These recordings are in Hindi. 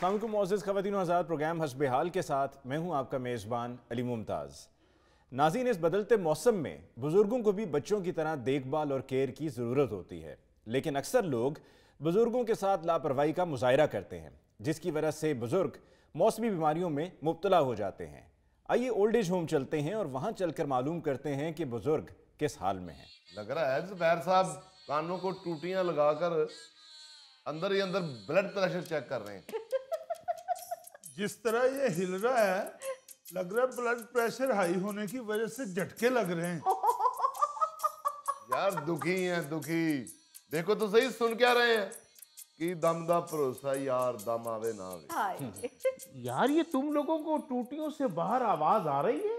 अस्सलाम वालेकुम मुअज़्ज़िज़ ख़वातीन व हज़रात, प्रोग्राम हस्ब हाल के साथ मैं हूं आपका मेज़बान अली मुमताज़। नाज़रीन, इस बदलते मौसम में बुज़ुर्गों को भी बच्चों की तरह देखभाल और केयर की ज़रूरत होती है, लेकिन अक्सर लोग बुज़ुर्गों के साथ लापरवाही का मुज़ाहिरा करते हैं, जिसकी वजह से बुज़ुर्ग मौसमी बीमारियों में मुब्तला हो जाते हैं। आइए ओल्ड एज होम चलते हैं और वहाँ चलकर मालूम करते हैं कि बुज़ुर्ग किस हाल में हैं। लग रहा है ज़ुबैर साहब कानों को टूटियां लगाकर अंदर ही अंदर ब्लड प्रेशर चेक कर रहे हैं। जिस तरह ये हिल रहा है, लग रहा है ब्लड प्रेशर हाई होने की वजह से झटके लग रहे हैं। यार दुखी हैं दुखी। देखो तो सही, सुन क्या रहे हैं कि दम दा भरोसा यार दम आवे ना आवे। यार ये तुम लोगों को टूटियों से बाहर आवाज आ रही है?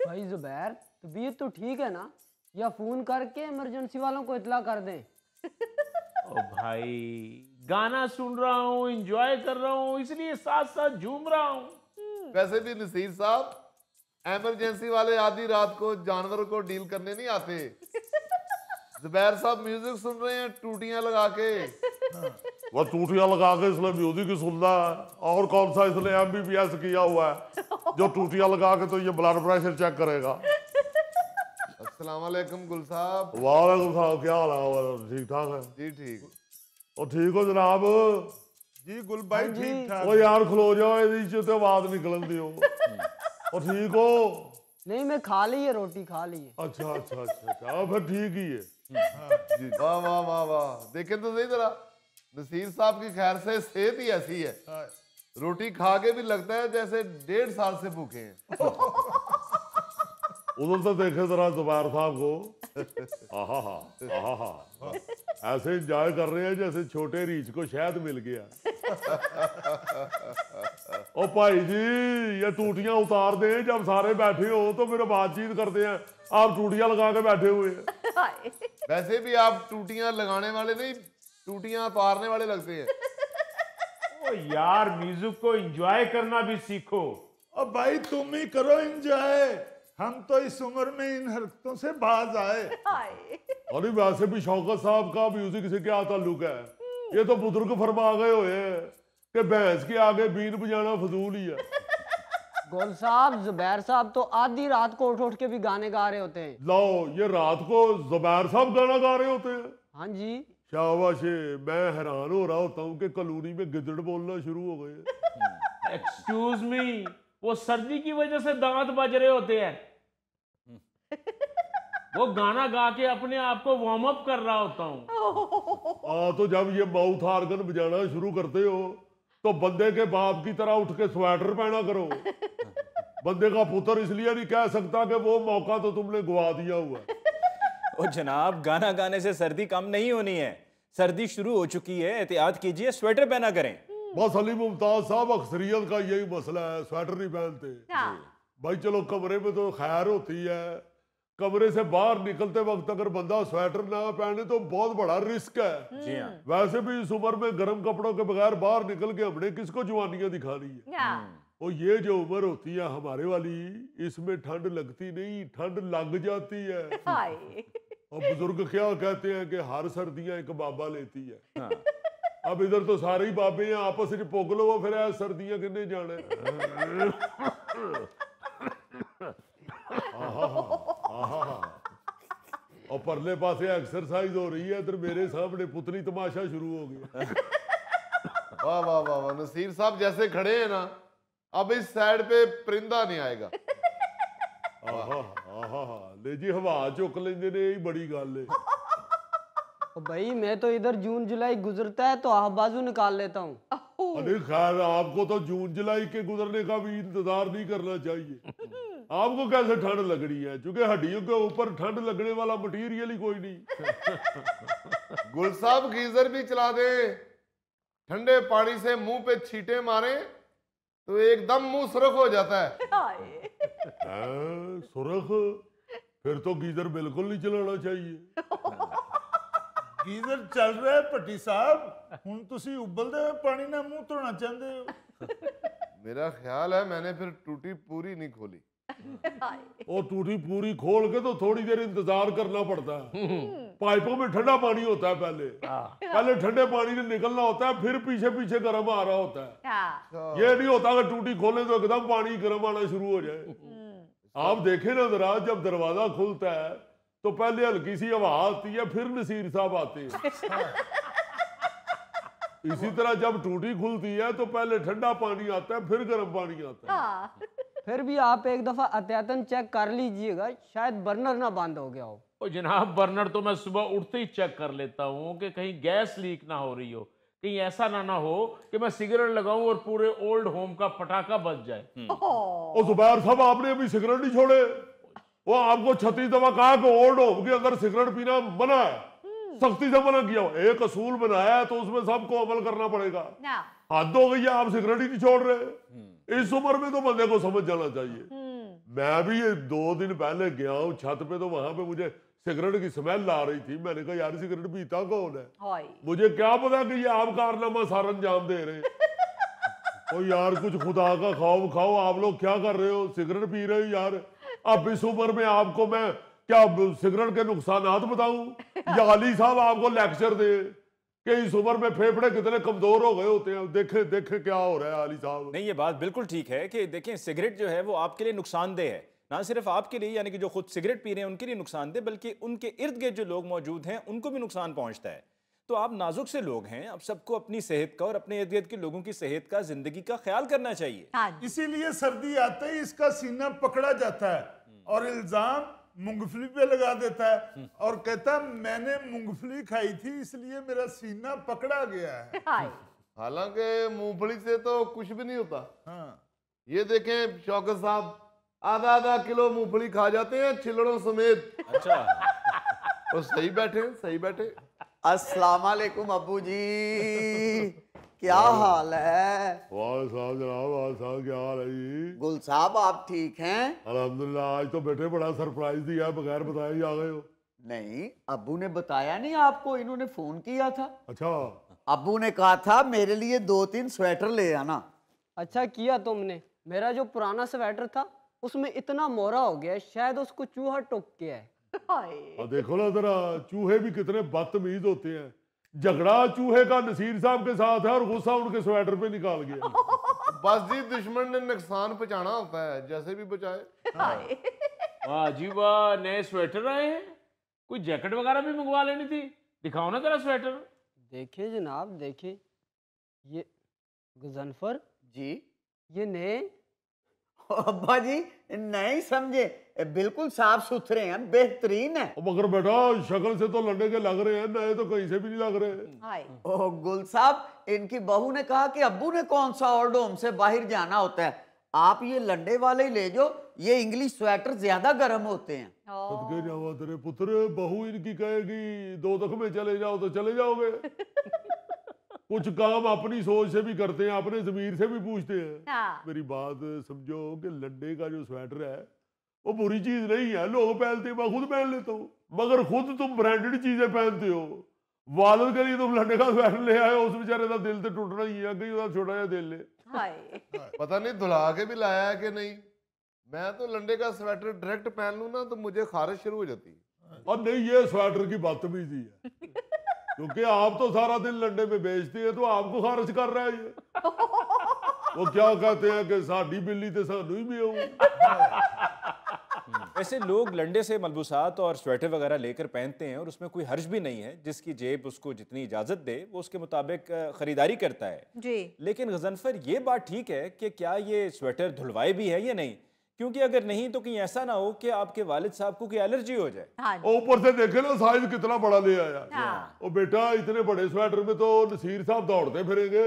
भाई जुबैर, तबीयत तो ठीक है ना? या फोन करके इमरजेंसी वालों को इतला कर दें? ओ भाई, गाना सुन रहा हूँ, एंजॉय कर रहा हूँ, इसलिए साथ साथ झूम रहा हूँ। वैसे भी नसीर साहब, इमरजेंसी वाले आधी रात को जानवरों को डील करने नहीं आते। ज़ुबैर साहब म्यूजिक सुन रहे हैं टूटियां लगा के। वह टूटियां लगा के इसने म्यूजिक ही सुनना है, और कौन सा इसने MBBS किया हुआ है जो टूटियां लगा के तो ये ब्लड प्रेशर चेक करेगा। अस्सलाम वालेकुम गुल साहब। वालेकुम सलाम, क्या हाल है? ठीक ठाक है जी ठीक। और ठीक हो जनाब? जी गुल भाई ठीक ठाक। ओ यार खलो जाओ, ये तो आवाज निकलन दियो। और ठीक हो? नहीं, मैं खा ली है, रोटी खा ली है। अच्छा अच्छा अच्छा अच्छा, फिर ठीक ही है। जी वाह वाह वाह वाह। देखें तो सही जरा, नसीर साहब की खैर से सेहत ही ऐसी है, रोटी खा के भी लगता है जैसे 1.5 साल से भूखे हैं। उधर तो देखे जरा ज़ुबैर साहब को। आहा ऐसे एंजॉय कर रहे हैं जैसे छोटे रीछ को शहद मिल गया। ओ भाई जी, ये टूटियां उतार दें, जब सारे बैठे हो तो फिर बातचीत करते हैं, आप टूटियां लगा के बैठे हुए हैं। वैसे भी आप टूटियां लगाने वाले नहीं, टूटियां उतारने वाले लगते हैं। ओ यार, म्यूजिक को एंजॉय करना भी सीखो। अब भाई तुम ही करो एंजॉय, हम तो इस उम्र में इन हरकतों से बाज आए। अरे वैसे भी शौकत साहब का म्यूजिक से क्या ताल्लुक है? ये तो बुजुर्ग फरमा गए हुए हैं कि भैंस के आगे बीन बजाना फजूल ही है। गोल साहब, जुबैर साहब तो आधी रात को उठ उठ के भी गाने गा रहे होते हैं। लो, ये रात को ज़ुबैर साहब गाना गा रहे होते हैं? हाँ जी। शाबाश, मैं हैरान हो रहा होता हूँ कि कॉलोनी में गिद्दड़ बोलना शुरू हो गए। एक्सक्यूज मी, वो सर्दी की वजह से दांत बज रहे होते हैं। वो गाना गा के अपने आप को वार्म अप कर रहा होता हूँ। तो जब ये माउथ आर्गन बजाना शुरू करते हो तो बंदे के बाप की तरह उठ के स्वेटर पहना करो। बंदे का पुत्र इसलिए नहीं कह सकता कि वो मौका तो तुमने गवा दिया हुआ है। ओ जनाब, गाना गाने से सर्दी कम नहीं होनी है, सर्दी शुरू हो चुकी है, एहतियात कीजिए, स्वेटर पहना करें। बस अली मुमताज साहब, अक्सरियत का यही मसला है, स्वेटर नहीं पहनते। भाई चलो, कमरे में तो खैर होती है, कमरे से बाहर निकलते वक्त अगर बंदा स्वेटर ना पहने तो बहुत बड़ा रिस्क है। जी हाँ। वैसे भी इस उम्र में गर्म कपड़ों के बगैर बाहर निकल के हमने किसको जवानियां दिखानी है? और ये जो उम्र होती है हमारे वाली, इसमें ठंड लगती नहीं, ठंड लग जाती है। और बुजुर्ग क्या कहते हैं कि हर सर्दियां एक बाबा लेती है। हाँ। अब इधर तो सारे ही बाबे हैं, आपस में पोग लो, फिर सर्दियां किन्ने जाने। और परले पासे एक्सरसाइज हो रही है, इधर मेरे सामने पुतली तमाशा शुरू हो गया। वाह वाह वाह वाह। नसीर साहब जैसे खड़े हैं ना, अब इस साइड पे परिंदा नहीं आएगा। ले जी, हवा चुक लेंगे ने, यही बड़ी गल है। तो भाई मैं तो इधर जून जुलाई गुजरता है तो हाथ बाजू निकाल लेता हूँ। अरे खैर, आपको तो जून जुलाई के गुजरने का भी इंतजार नहीं करना चाहिए। आपको कैसे ठंड लग रही है? क्योंकि हड्डियों के ऊपर ठंड लगने वाला मटीरियल ही कोई नहीं। गुल साहब गीजर भी चला दे, ठंडे पानी से मुंह पे छींटे मारे तो एकदम मुंह सुर्ख हो जाता है। सुरख? फिर तो गीजर बिल्कुल नहीं चलाना चाहिए। गीजर चल रहा है भट्टी साहब, हुण तुसी उबलदे हुए पानी नाल मुंह धोना चाहते हो? मेरा ख्याल है मैंने फिर टूटी पूरी नहीं खोली। और टूटी पूरी खोल के तो थोड़ी देर इंतजार करना पड़ता है। पाइपों में ठंडा पानी होता है, पहले ठंडे पानी से निकलना होता है, फिर पीछे पीछे गर्म आ रहा होता है। ये नहीं होता कि टूटी खोले तो एकदम पानी गर्म आना शुरू हो जाए। आप देखें ना जरा, जब दरवाजा खुलता है तो पहले हल्की सी हवा आती है, फिर नसीर साहब आते हैं। इसी तरह जब टूटी खुलती है तो पहले ठंडा पानी आता है, फिर गर्म पानी आता है। फिर भी आप एक दफा अत्यतन चेक कर लीजिएगा, शायद बर्नर ना बंद हो गया हो। ओ जनाब, बर्नर तो मैं सुबह उठते ही चेक कर लेता हूँ कि कहीं गैस लीक ना हो रही हो, कहीं ऐसा ना हो कि मैं सिगरेट लगाऊं और पूरे ओल्ड होम का पटाखा बच जाए। ओ जुबैर साहब, आपने अभी सिगरेट नहीं छोड़े? वो आपको 36 दफा कहा कि ओल्ड होम के अंदर सिगरेट पीना मना है, सख्ती से मना किया। एक असूल बनाया है तो उसमें सबको अमल करना पड़ेगा। हद हो गई है, आप सिगरेट ही नहीं छोड़ रहे। इस उम्र में तो बंदे को समझ जाना चाहिए। मैं भी ये 2 दिन पहले गया हूँ छत पे, तो वहां पे मुझे सिगरेट की स्मेल आ रही थी। मैंने कहा यार सिगरेट पीता कौन है? मुझे क्या पता कि ये आप कारनामा सारा अंजाम दे रहे हैं। ओ यार, कुछ खुदा का खौफ खाओ। आप लोग क्या कर रहे हो? सिगरेट पी रहे हो यार। अब इस उम्र में आपको मैं क्या सिगरेट के नुकसानात बताऊं, या अली साहब आपको लेक्चर दे कि इस उम्र में फेफड़े कितने कमजोर हो गए होते हैं? देखे देखे क्या हो रहा है अली साहब। नहीं, ये बात बिल्कुल ठीक है कि देखें, सिगरेट जो है वो आपके लिए नुकसानदेह है। ना सिर्फ आपके लिए, यानी कि जो खुद सिगरेट पी रहे हैं उनके लिए नुकसानदेह, बल्कि उनके इर्द गिर्द जो लोग मौजूद हैं उनको भी नुकसान पहुंचता है। तो आप नाजुक से लोग हैं, अब सबको अपनी सेहत का और अपने इर्द गिर्द के लोगों की सेहत का, जिंदगी का ख्याल करना चाहिए। इसीलिए सर्दी आते ही इसका सीना पकड़ा जाता है और इल्जाम मूंगफली पे लगा देता है और कहता है मैंने मूंगफली खाई थी इसलिए मेरा सीना पकड़ा गया है। हालांकि मूंगफली से तो कुछ भी नहीं होता। हाँ। ये देखें शौकत साहब, आधा किलो मूंगफली खा जाते हैं छिलड़ों समेत। अच्छा। तो सही बैठे, सही बैठे। अस्सलाम वालेकुम अब्बू जी, क्या हाल है? वाह साहब जनाब, वाह साहब, क्या हाल है जी? गुल साहब आप ठीक हैं? अल्हम्दुलिल्लाह। आज तो बेटे बड़ा सरप्राइज दिया, बगैर बताए ही आ गए हो। नहीं, अब्बू ने बताया नहीं आपको, इन्होंने फोन किया था। अच्छा। अब्बू ने कहा था मेरे लिए 2-3 स्वेटर ले आना। अच्छा किया तुमने। मेरा जो पुराना स्वेटर था उसमें इतना मोरा हो गया, शायद उसको चूहा टोक के है। देखो ना जरा, चूहे भी कितने बदतमीज होते हैं। झगड़ा चूहे का नसीर साहब के साथ है और गुस्सा उनके स्वेटर पे निकाल गया। बस जी, दुश्मन ने नुकसान पहुंचाना होता है, जैसे भी बचाए। वाह जी वाह, नए स्वेटर आए हैं। कोई जैकेट वगैरह भी मंगवा लेनी थी। दिखाओ ना जरा स्वेटर। देखिए जनाब, देखिए ये गजनफर जी ये नए। अब्बा जी नहीं समझे, बिल्कुल साफ सुथरे हैं, बेहतरीन है। मगर बेटा शक्ल से तो लंडे के लग रहे हैं, नए तो कहीं से भी नहीं लग रहे। ओ गुल साहब, इनकी बहू ने कहा कि अब्बू ने कौन सा ओल्ड होम से बाहर जाना होता है, आप ये लंडे वाले ही ले जाओ, ये इंग्लिश स्वेटर ज्यादा गर्म होते हैं। सदके जावा तेरे पुत्र, बहू इनकी कहेगी 2 तक में चले जाओ तो चले जाओगे। कुछ काम अपनी सोच से भी करते हैं, अपने जमीर से भी पूछते हैं। मेरी बात समझो कि लंडे का जो स्वेटर है वो बुरी चीज नहीं है, लोग पहनते हैं, मैं खुद पहन लेता हूँ। मगर खुद तुम ब्रांडेड चीजें पहनते हो, वालिद के लिए तुम लंडे का स्वेटर ले आए हो, उस बेचारे का दिल तो टूटना ही है, कहीं उसका छोटा सा दिल ले। पता नहीं धुला के भी लाया है कि नहीं। मैं तो लंडे का स्वेटर डायरेक्ट पहन लूं ना तो मुझे खारिश शुरू हो जाती है। और नहीं, ये स्वेटर की बदतमीजी है, क्योंकि आप तो सारा दिन लंडे में बेचते हैं, तो आपको खारिज कर रहा है ये। वो क्या कहते हैं कि साडी बिल्ली ते सानू ही मियाऊ। ऐसे लोग लंडे से मलबूसात और स्वेटर वगैरह लेकर पहनते हैं और उसमें कोई हर्ज भी नहीं है। जिसकी जेब उसको जितनी इजाजत दे वो उसके मुताबिक खरीदारी करता है जी। लेकिन गजनफर, ये बात ठीक है कि क्या ये स्वेटर धुलवाए भी है या नहीं, क्योंकि अगर नहीं तो कहीं ऐसा ना हो कि आपके वालिद साहब को कोई एलर्जी हो जाए। ऊपर से देखे ना साइज कितना बड़ा ले आया। ओ बेटा, इतने बड़े स्वेटर में तो नसीर साहब दौड़ते फिरेंगे।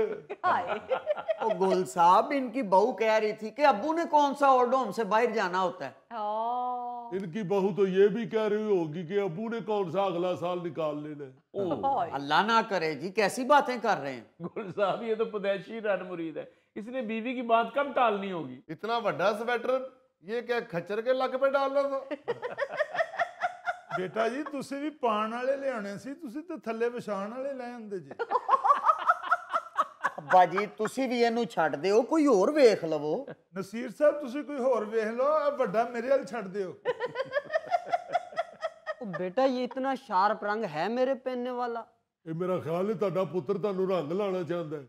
ओ गुल साहब, इनकी बहू कह रही थी कि अब्बू ने कौन सा ओल्ड होम से बाहर जाना होता है। इनकी बहू तो ये भी कह रही होगी कि अब्बू ने कौन सा अगला साल निकाल लेना। अल्लाह ना करे जी, कैसी बातें कर रहे हैं। गुल साहब, ये तो पैदाइशी रन मुरीद है, इसने बीवी की बात कब टालनी होगी। इतना बड़ा स्वेटर ये क्या खच्चर के लक पे डालना था। बेटा जी, तुसी भी पान वाले ले आने सी, तुसी तो थल्ले विछाण वाले ले आंदे जी। ਅੱਬਾ ਜੀ ਤੁਸੀਂ ਵੀ ਇਹਨੂੰ ਛੱਡ ਦਿਓ, ਕੋਈ ਹੋਰ ਵੇਖ ਲਵੋ। ਨਸੀਰ ਸਾਹਿਬ ਤੁਸੀਂ ਕੋਈ ਹੋਰ ਵੇਖ ਲਓ, ਆ ਵੱਡਾ ਮੇਰੇ ਵੱਲ ਛੱਡ ਦਿਓ। ओ बेटा ये इतना शार्प रंग है मेरे पहनने वाला? ਇਹ ਮੇਰਾ ਖਿਆਲ ਹੈ ਤੁਹਾਡਾ ਪੁੱਤਰ ਤੁਹਾਨੂੰ ਰੰਗ ਲਾਣਾ ਚਾਹੁੰਦਾ ਹੈ।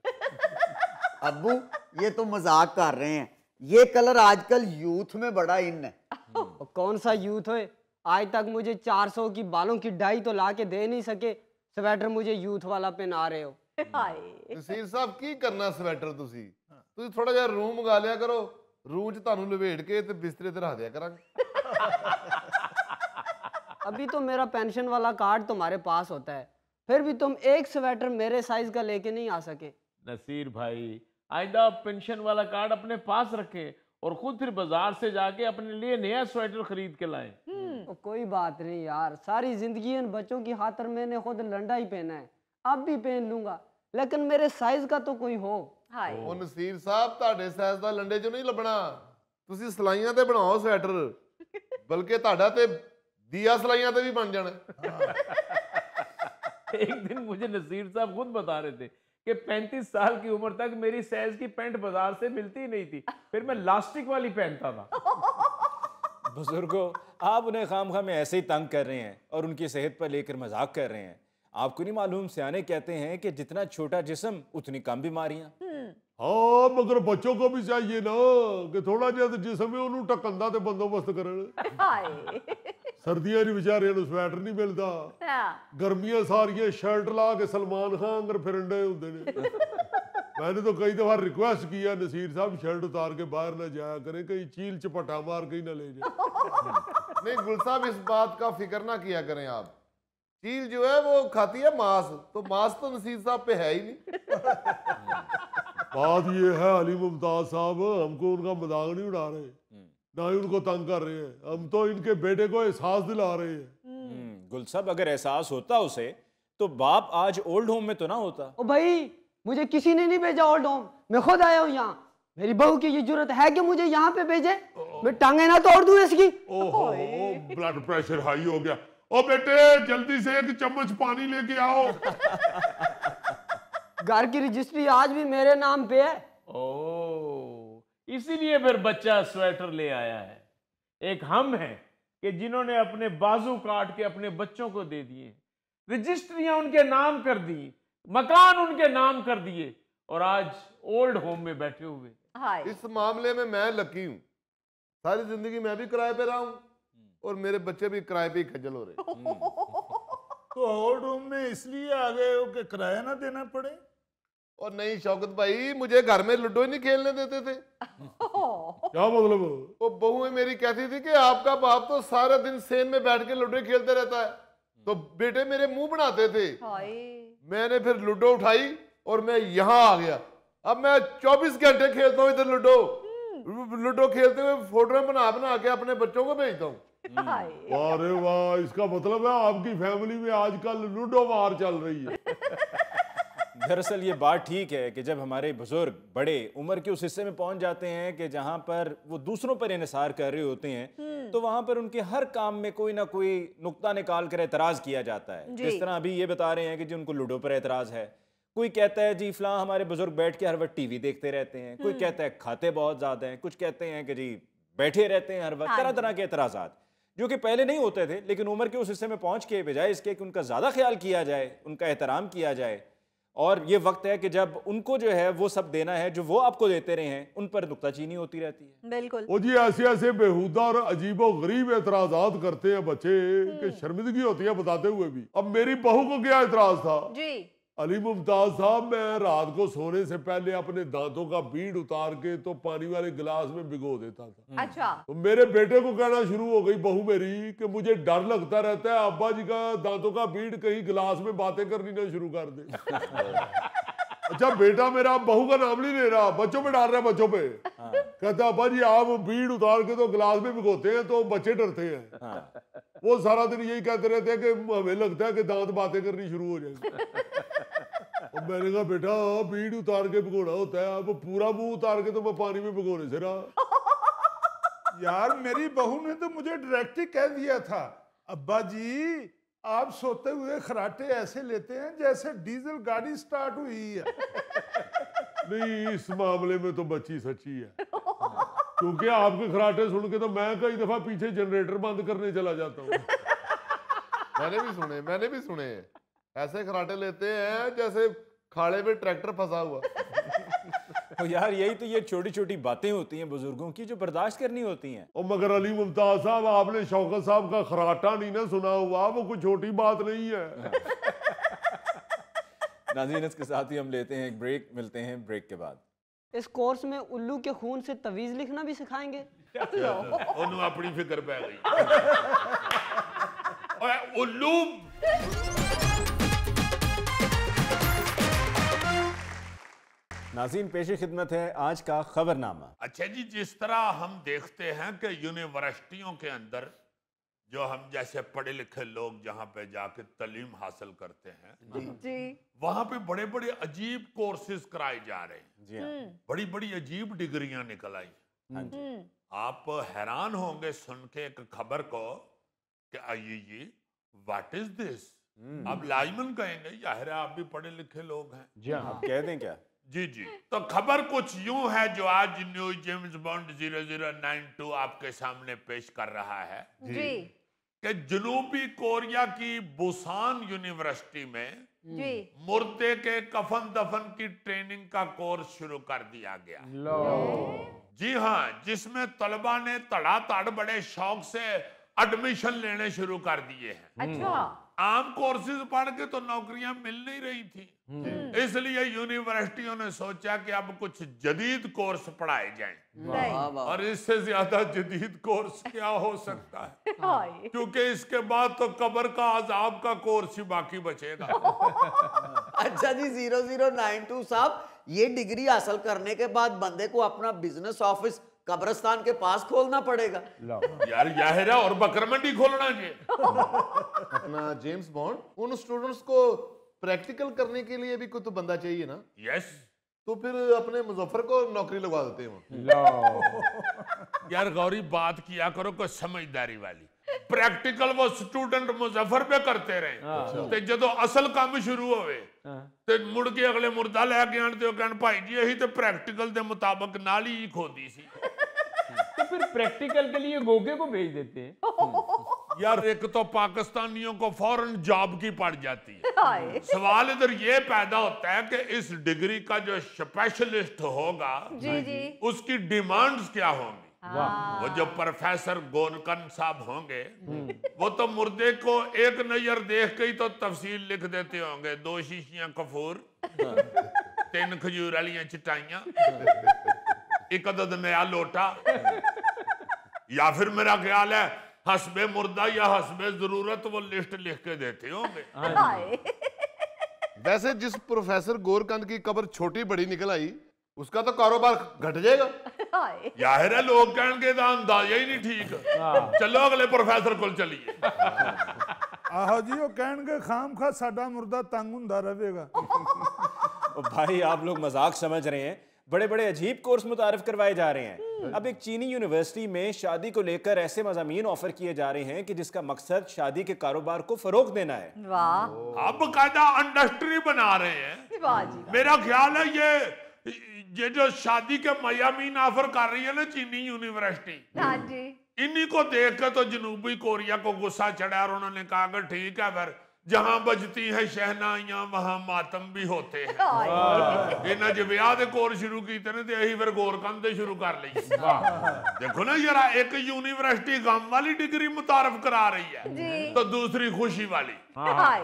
अब्बू ये तो मजाक कर रहे हैं, ये कलर आजकल यूथ में बड़ा इन है। और कौन सा यूथ है, आज तक मुझे 400 की बालों की डाई तो ला के दे नहीं सके, स्वेटर मुझे यूथ वाला पहना रहे हो। ਨਸੀਰ ਸਾਹਿਬ ਕੀ ਕਰਨਾ ਸਵੈਟਰ ਤੁਸੀਂ ਥੋੜਾ ਜਿਹਾ ਰੂਮ ਮੰਗਾ ਲਿਆ ਕਰੋ, ਰੂਮ 'ਚ ਤੁਹਾਨੂੰ ਲਵੇੜ ਕੇ ਤੇ ਬਿਸਤਰੇ ਤੇ ਰੱਖ ਦਿਆ ਕਰਾਂਗੇ। अभी तो मेरा पेंशन वाला कार्ड तुम्हारे पास होता है, फिर भी तुम एक स्वेटर मेरे साइज का लेके नहीं आ सके। नसीर भाई आइंदा पेंशन वाला कार्ड अपने पास रखें और खुद फिर बाजार से जाके अपने लिए नया स्वेटर खरीद के लाएं। तो कोई बात नहीं यार, सारी जिंदगी इन बच्चों की खातिर मैंने खुद लंडा ही पहना है, अब भी पहन लूंगा, लेकिन मेरे साइज का तो कोई हो। ਉਹ ਨਸੀਰ ਸਾਹਿਬ ਤੁਹਾਡੇ ਸਾਈਜ਼ ਦਾ ਲੰਡੇ 'ਚੋਂ ਨਹੀਂ ਲੱਭਣਾ, ਤੁਸੀਂ ਸਲਾਈਆਂ ਤੇ ਬਣਾਓ ਸਵੈਟਰ, ਬਲਕਿ ਤੁਹਾਡਾ ਤੇ दिया सलाइयां तो भी बन जाना। एक दिन मुझे नसीर साहब खुद बता रहे थे कि 35 साल की उम्र तक मेरी साइज की पैंट बाजार से मिलती ही नहीं थी, फिर मैं लास्टिक वाली पहनता था। बुजुर्गों, आप उन्हें खामखा में ऐसे ही तंग कर रहे हैं और उनकी सेहत पर लेकर मजाक कर रहे हैं। आपको नहीं मालूम, सियाने कहते हैं कि जितना छोटा जिस्म उतनी कम बीमारियां। हाँ मगर बच्चों को भी चाहिए ना कि थोड़ा जिहा जिस्म है उन्होंने ढकन दा ते बंदोबस्त करन। सर्दियां च बेचारे नूं स्वेटर नहीं मिलता, गर्मियां सारियां शर्ट ला के सलमान खान अंदर फिरन डे हुंदे ने। मैंने तो कई दफा रिक्वेस्ट किया नसीर साहब शर्ट उतार के बाहर ना जाया करें, कहीं चील चपटा मार के ही ना ले जाए। नहीं गुल साहब इस बात का फिक्र ना किया करें आप, चील जो है वो खाती है मांस, तो मांस तो नसीर साहब पे है ही नहीं। बात ये है अली मुमताज साहब, हमको उनका मजाक नहीं उड़ा रहे, ना ही उनको तंग कर रहे हैं, हम तो इनके बेटे को एहसास दिला रहे हैं। गुल साहब अगर एहसास होता उसे तो बाप आज ओल्ड होम में तो ना होता। ओ भाई मुझे किसी ने नहीं भेजा ओल्ड होम, मैं खुद आया हूँ यहाँ। मेरी बहू की ये जरूरत है कि मुझे यहाँ पे भेजे, मैं टांगे ना तोड़ दूं इसकी। ओहो ब्लड प्रेशर हाई हो गया। ओ बेटे जल्दी से एक चम्मच पानी लेके आओ। घर की रजिस्ट्री आज भी मेरे नाम पे है। इसीलिए फिर बच्चा स्वेटर ले आया है। एक हम हैं कि जिन्होंने अपने बाजू काट के अपने बच्चों को दे दिए, रजिस्ट्रियां उनके नाम कर दी, मकान उनके नाम कर दिए, और आज ओल्ड होम में बैठे हुए। इस मामले में मैं लकी हूँ, सारी जिंदगी मैं भी किराए पे रहा हूँ और मेरे बच्चे भी किराए पे ही खज्जल हो रहे। तो ओल्ड होम में इसलिए आ गए हो कि किराया ना देना पड़े? और नहीं शौकत भाई, मुझे घर में लूडो ही नहीं खेलने देते थे। क्या मतलब? वो बहू मेरी कहती थी कि आपका बाप तो सारा दिन सेन में बैठ के लूडो खेलते रहता है, तो बेटे मेरे मुंह बनाते थे। मैंने फिर लूडो उठाई और मैं यहाँ आ गया। अब मैं 24 घंटे खेलता हूँ इधर लूडो। लूडो खेलते हुए फोटो बना बना के अपने बच्चों को भेजता हूँ। अरे वाह, इसका मतलब है आपकी फैमिली में आजकल लूडो वार चल रही है। दरअसल ये बात ठीक है कि जब हमारे बुजुर्ग बड़े उम्र के उस हिस्से में पहुंच जाते हैं कि जहां पर वो दूसरों पर इन्हिसार कर रहे होते हैं, तो वहां पर उनके हर काम में कोई ना कोई नुक्ता निकाल कर एतराज किया जाता है। जिस तरह अभी ये बता रहे हैं कि जी उनको लूडो पर एतराज है, कोई कहता है जी फलां हमारे बुजुर्ग बैठ के हर वक्त टीवी देखते रहते हैं, कोई कहता है खाते बहुत ज्यादा हैं, कुछ कहते हैं कि जी बैठे रहते हैं हर वक्त। तरह तरह के एतराजात जो कि पहले नहीं होते थे, लेकिन उम्र के उस हिस्से में पहुंच के बजाय इसके कि उनका ज्यादा ख्याल किया जाए, उनका एहतराम किया जाए, और ये वक्त है कि जब उनको जो है वो सब देना है जो वो आपको देते रहे हैं, उन पर नुक्ताचीनी होती रहती है। बिल्कुल। वो जी ऐसे ऐसे बेहुदा और अजीबो गरीब एतराजात करते हैं बच्चे कि शर्मिंदगी होती है बताते हुए भी। अब मेरी बहू को क्या एतराज था जी अली मुमताज साहब, मैं रात को सोने से पहले अपने दांतों का बीड़ उतार के तो पानी वाले गिलास में भिगो देता था। अच्छा। तो मेरे बेटे को कहना शुरू हो गई बहू मेरी कि मुझे डर लगता रहता है अब्बा जी का दांतों का बीड़ कहीं गिलास में बातें करनी ना शुरू कर दे। अच्छा बेटा मेरा बहू का नाम नहीं ले रहा, बच्चों पे डाल रहा है, बच्चों पे। कहता अब्बा जी आप बीड़ उतार के तो गिलास में भिगोते हैं तो बच्चे डरते हैं। वो सारा दिन यही कहते रहते हैं कि हमें लगता है कि दांत बातें करनी शुरू हो जाएंगे। और मैंने कहा बेटा बीड़ उतार के भिगोना होता है, अब पूरा मुंह उतार के तो मैं पानी में भिगोने से रहा। यार मेरी बहू ने तो मुझे डायरेक्ट ही कह दिया था, अब्बा जी आप सोते हुए खराटे ऐसे लेते हैं जैसे डीजल गाड़ी स्टार्ट हुई है। नहीं, इस मामले में तो बच्ची सच्ची है, क्योंकि आपके खराटे सुन के तो मैं कई दफा पीछे जनरेटर बंद करने चला जाता हूँ। मैंने भी सुने ऐसे खराटे लेते हैं जैसे खाड़े में ट्रैक्टर फंसा हुआ। तो यार यही तो ये छोटी छोटी बातें होती हैं बुजुर्गों की जो बर्दाश्त करनी होती हैं। और मगर अली मुमताज साहब, आपने शौकत साहब का खराटा नहीं ना सुना हुआ, वो कोई छोटी बात नहीं है। नाज़रीन, इसके साथ ही हम लेते हैं एक ब्रेक, मिलते हैं ब्रेक के बाद। इस कोर्स में उल्लू के खून से तवीज लिखना भी सिखाएंगे? उन्होंने अपनी फिक्र पै गई। ओए उल्लू, नाज़रीन, पेशे खिदमत है आज का खबरनामा। अच्छा जी, जिस तरह हम देखते हैं कि यूनिवर्सिटियों के अंदर जो हम जैसे पढ़े लिखे लोग जहाँ पे जाके तालीम हासिल करते हैं जी, वहाँ पे बड़े बड़े अजीब कोर्सेज कराए जा रहे हैं। जी हाँ, बड़ी बड़ी अजीब डिग्रियां निकल आई। हाँ जी। आप हैरान होंगे सुन के एक खबर को कि ये व्हाट इज दिस। आप लाइमन कहेंगे, जाहिर है आप भी पढ़े लिखे लोग हैं। जी हाँ, आप कह दें क्या? जी जी। तो खबर कुछ यूं है जो आज न्यू जेम्स बॉन्ड 0092 आपके सामने पेश कर रहा है जी, कि जनूबी कोरिया की बुसान यूनिवर्सिटी में जी, मुर्दे के कफन दफन की ट्रेनिंग का कोर्स शुरू कर दिया गया। जी हाँ, जिसमें तलबा ने तड़ातड़ बड़े शौक से एडमिशन लेने शुरू कर दिए हैं। अच्छा, आम कोर्सेज पढ़ के तो नौकरियां मिल नहीं रही थी, इसलिए यूनिवर्सिटियों ने सोचा कि अब कुछ जदीद कोर्स पढ़ाए जाएं। सही, वाह, वाह। और इससे ज्यादा जदीद कोर्स क्या हो सकता है, हाय, क्योंकि इसके बाद तो कब्र का अजाब का कोर्स ही बाकी बचेगा। अच्छा जी, 0092 साहब, ये डिग्री हासिल करने के बाद बंदे को अपना बिजनेस ऑफिस कब्रिस्तान के पास खोलना पड़ेगा। यार जाहिर है, और बकरमंडी खोलना जी। अपना जेम्स बॉन्ड, उन स्टूडेंट्स को प्रैक्टिकल करने के लिए भी कोई तो बंदा चाहिए ना, यस। तो फिर अपने मुजफ्फर को नौकरी लगवा देते हैं। यार गौरी, बात किया करो कोई समझदारी वाली। प्रैक्टिकल वो स्टूडेंट मुजफ्फर पे करते रहे ते जदों असल काम शुरू होवे ते मुड़ के अगले मुर्दा लेके आन ते कहन भाई जी यही तो प्रैक्टिकल के मुताबिक नाली ही खोदी सी। तो फिर प्रैक्टिकल के लिए गोगे को भेज देते हैं। यार एक तो पाकिस्तानियों को फौरन जॉब की पड़ जाती है। हाय, सवाल इधर ये पैदा होता है कि इस डिग्री का जो स्पेशलिस्ट होगा जी, जी, उसकी डिमांड्स क्या होंगी। हाँ, वो जो प्रोफेसर गोनकन साहब होंगे वो तो मुर्दे को एक नजर देख के ही तो तफसील लिख देते होंगे। 2 शीशियां कफूर, 3 खजूर वाली चटाइयां, 1 अदद नया लोटा, या फिर मेरा ख्याल है हस्बे मुर्दा या हस्बे जरूरत वो लिस्ट लिख के देते होंगे। हाय, वैसे जिस प्रोफेसर गोरकंद की कब्र छोटी बड़ी निकल आई, उसका तो कारोबार घट जाएगा। हाय, जाहिर है लोग कहेंगे अंदाजा ही नहीं ठीक। चलो अगले प्रोफेसर को चलिए। आहो जी, वो कहणगे खाम खा साडा मुर्दा तंग हुंदा रहेगा। ओ भाई, आप लोग मजाक समझ रहे हैं। बड़े बड़े अजीब कोर्स मुतारिफ करवाए जा रहे हैं। अब एक चीनी यूनिवर्सिटी में शादी को लेकर ऐसे मज़ामीन ऑफर किए जा रहे हैं कि जिसका मकसद शादी के कारोबार को फरोग देना है। वाह, अब कायदा इंडस्ट्री बना रहे हैं। वाह जी, मेरा ख्याल है ये जो शादी के मयामीन ऑफर कर रही है ना चीनी यूनिवर्सिटी, हाँ जी, इन्हीं को देख के तो जनूबी कोरिया को गुस्सा चढ़ा और उन्होंने कहा कि ठीक है, फिर जहां बजती है शहनाइयां वहां मातम भी होते हैं। इन्हें जो ब्याह दे कोर्स शुरू कीते ने ते यही फिर गोरकंद शुरू कर ली। देखो ना जरा, एक यूनिवर्सिटी गम वाली डिग्री मुतारफ करा रही है तो दूसरी खुशी वाली। हाय,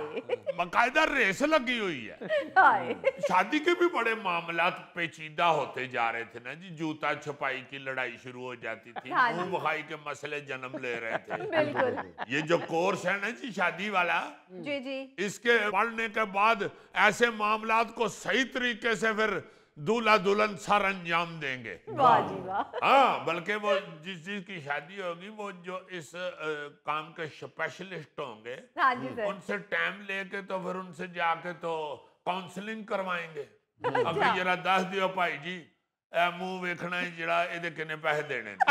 बाकायदा रेस लगी हुई है। हाय, शादी के भी बड़े मामलात पेचीदा होते जा रहे थे ना जी। जूता छपाई की लड़ाई शुरू हो जाती थी, हाँ जी। मुंह बखाई के मसले जन्म ले रहे थे। बिल्कुल, ये जो कोर्स है ना जी शादी वाला, जी, जी, इसके पढ़ने के बाद ऐसे मामलात को सही तरीके से फिर दूल्हा दुल्हन सर अंजाम देंगे। वाह जी, वाह, हाँ, बल्कि वो जिस चीज की शादी होगी वो जो इस काम के स्पेशलिस्ट होंगे हाँ जी सर, उनसे टाइम लेके तो फिर उनसे जाके तो काउंसलिंग करवाएंगे। अभी जरा दस दियो भाई जी, मुंह वेखना है जरा, ये किन्ने पैसे देने ने।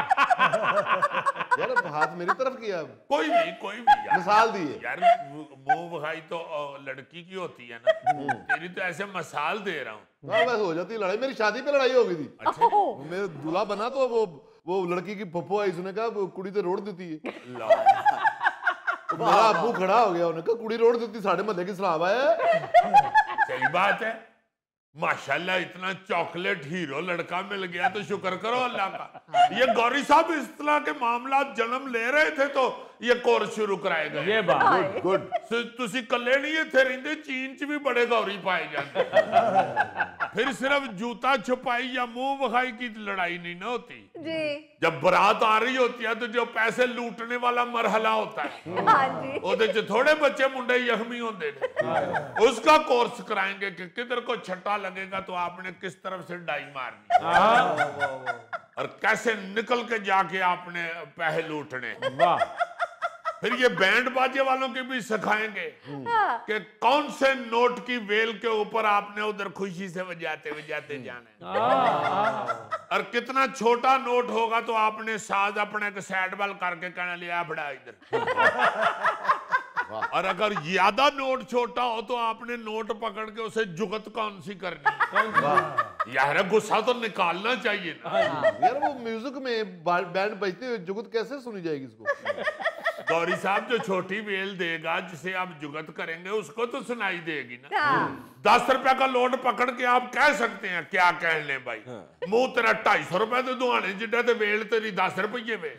यार हाथ मेरी तरफ किया, कोई भी यार मिसाल दी है यार, मुंह बखाई तो लड़की की होती है ना, तेरी तो ऐसे मिसाल दे रहा हूँ। हाँ, बस हो जाती है लड़ाई। मेरी शादी पे लड़ाई हो गई थी। अच्छा मेरे दूल्हा बना तो वो लड़की की पप्पो आई, उसने कहा वो कुड़ी तो रोड देती है। तो मेरा अब्बू खड़ा हो गया, उन्होंने कहा कुड़ी रोड देती, साढ़े महल्ले की सलाब है। सही बात है, माशाल्लाह इतना चॉकलेट हीरो लड़का मिल गया तो शुक्र करो अल्लाह का। ये गौरी साहब इस तरह के मामला जन्म ले रहे थे तो ये कोर्स शुरू कराए गए। ये बात गुड। तुसी कल्ले नहीं इत्थे रहिंदे, चीन च भी बड़े गौरी पाए जाते। फिर सिर्फ जूता छुपाई या मुंह बखाई की लड़ाई नहीं ना होती जी। जब बारात आ रही होती है तो जो पैसे लूटने वाला मरहला होता है, हाँ जी। ਉਹਦੇ ਚ थोड़े बच्चे मुंडे यखमी होते हैं। उसका कोर्स कराएंगे कि किधर को छट्टा लगेगा तो आपने किस तरफ से डाई मारनी और कैसे निकल के जाके आपने पैसे लूटने। वाह। फिर ये बैंड बाजे वालों के भी सिखाएंगे कि कौन से नोट की वेल के ऊपर आपने उधर खुशी से बजाते बजाते जाना है और कितना छोटा नोट होगा तो आपने साज अपने के साइड वाल करके कहना लिया बड़ा इधर। और अगर ज्यादा नोट छोटा हो तो आपने नोट पकड़ के उसे जुगत कौन सी करनी। यार गुस्सा तो निकालना चाहिए ना यार। वो म्यूजिक में बैंड बजते हुए जुगत कैसे सुनी जाएगी इसको? गौरी साहब जो छोटी वेल देगा जिसे आप जुगत करेंगे उसको तो सुनाई देगी ना। 10 रुपए का लोड पकड़ के आप कह सकते हैं क्या कह ले भाई, मुंह तेरा 250 रुपए तो दुआने जिड्डा ते वेल तेरी 10 रुपये में।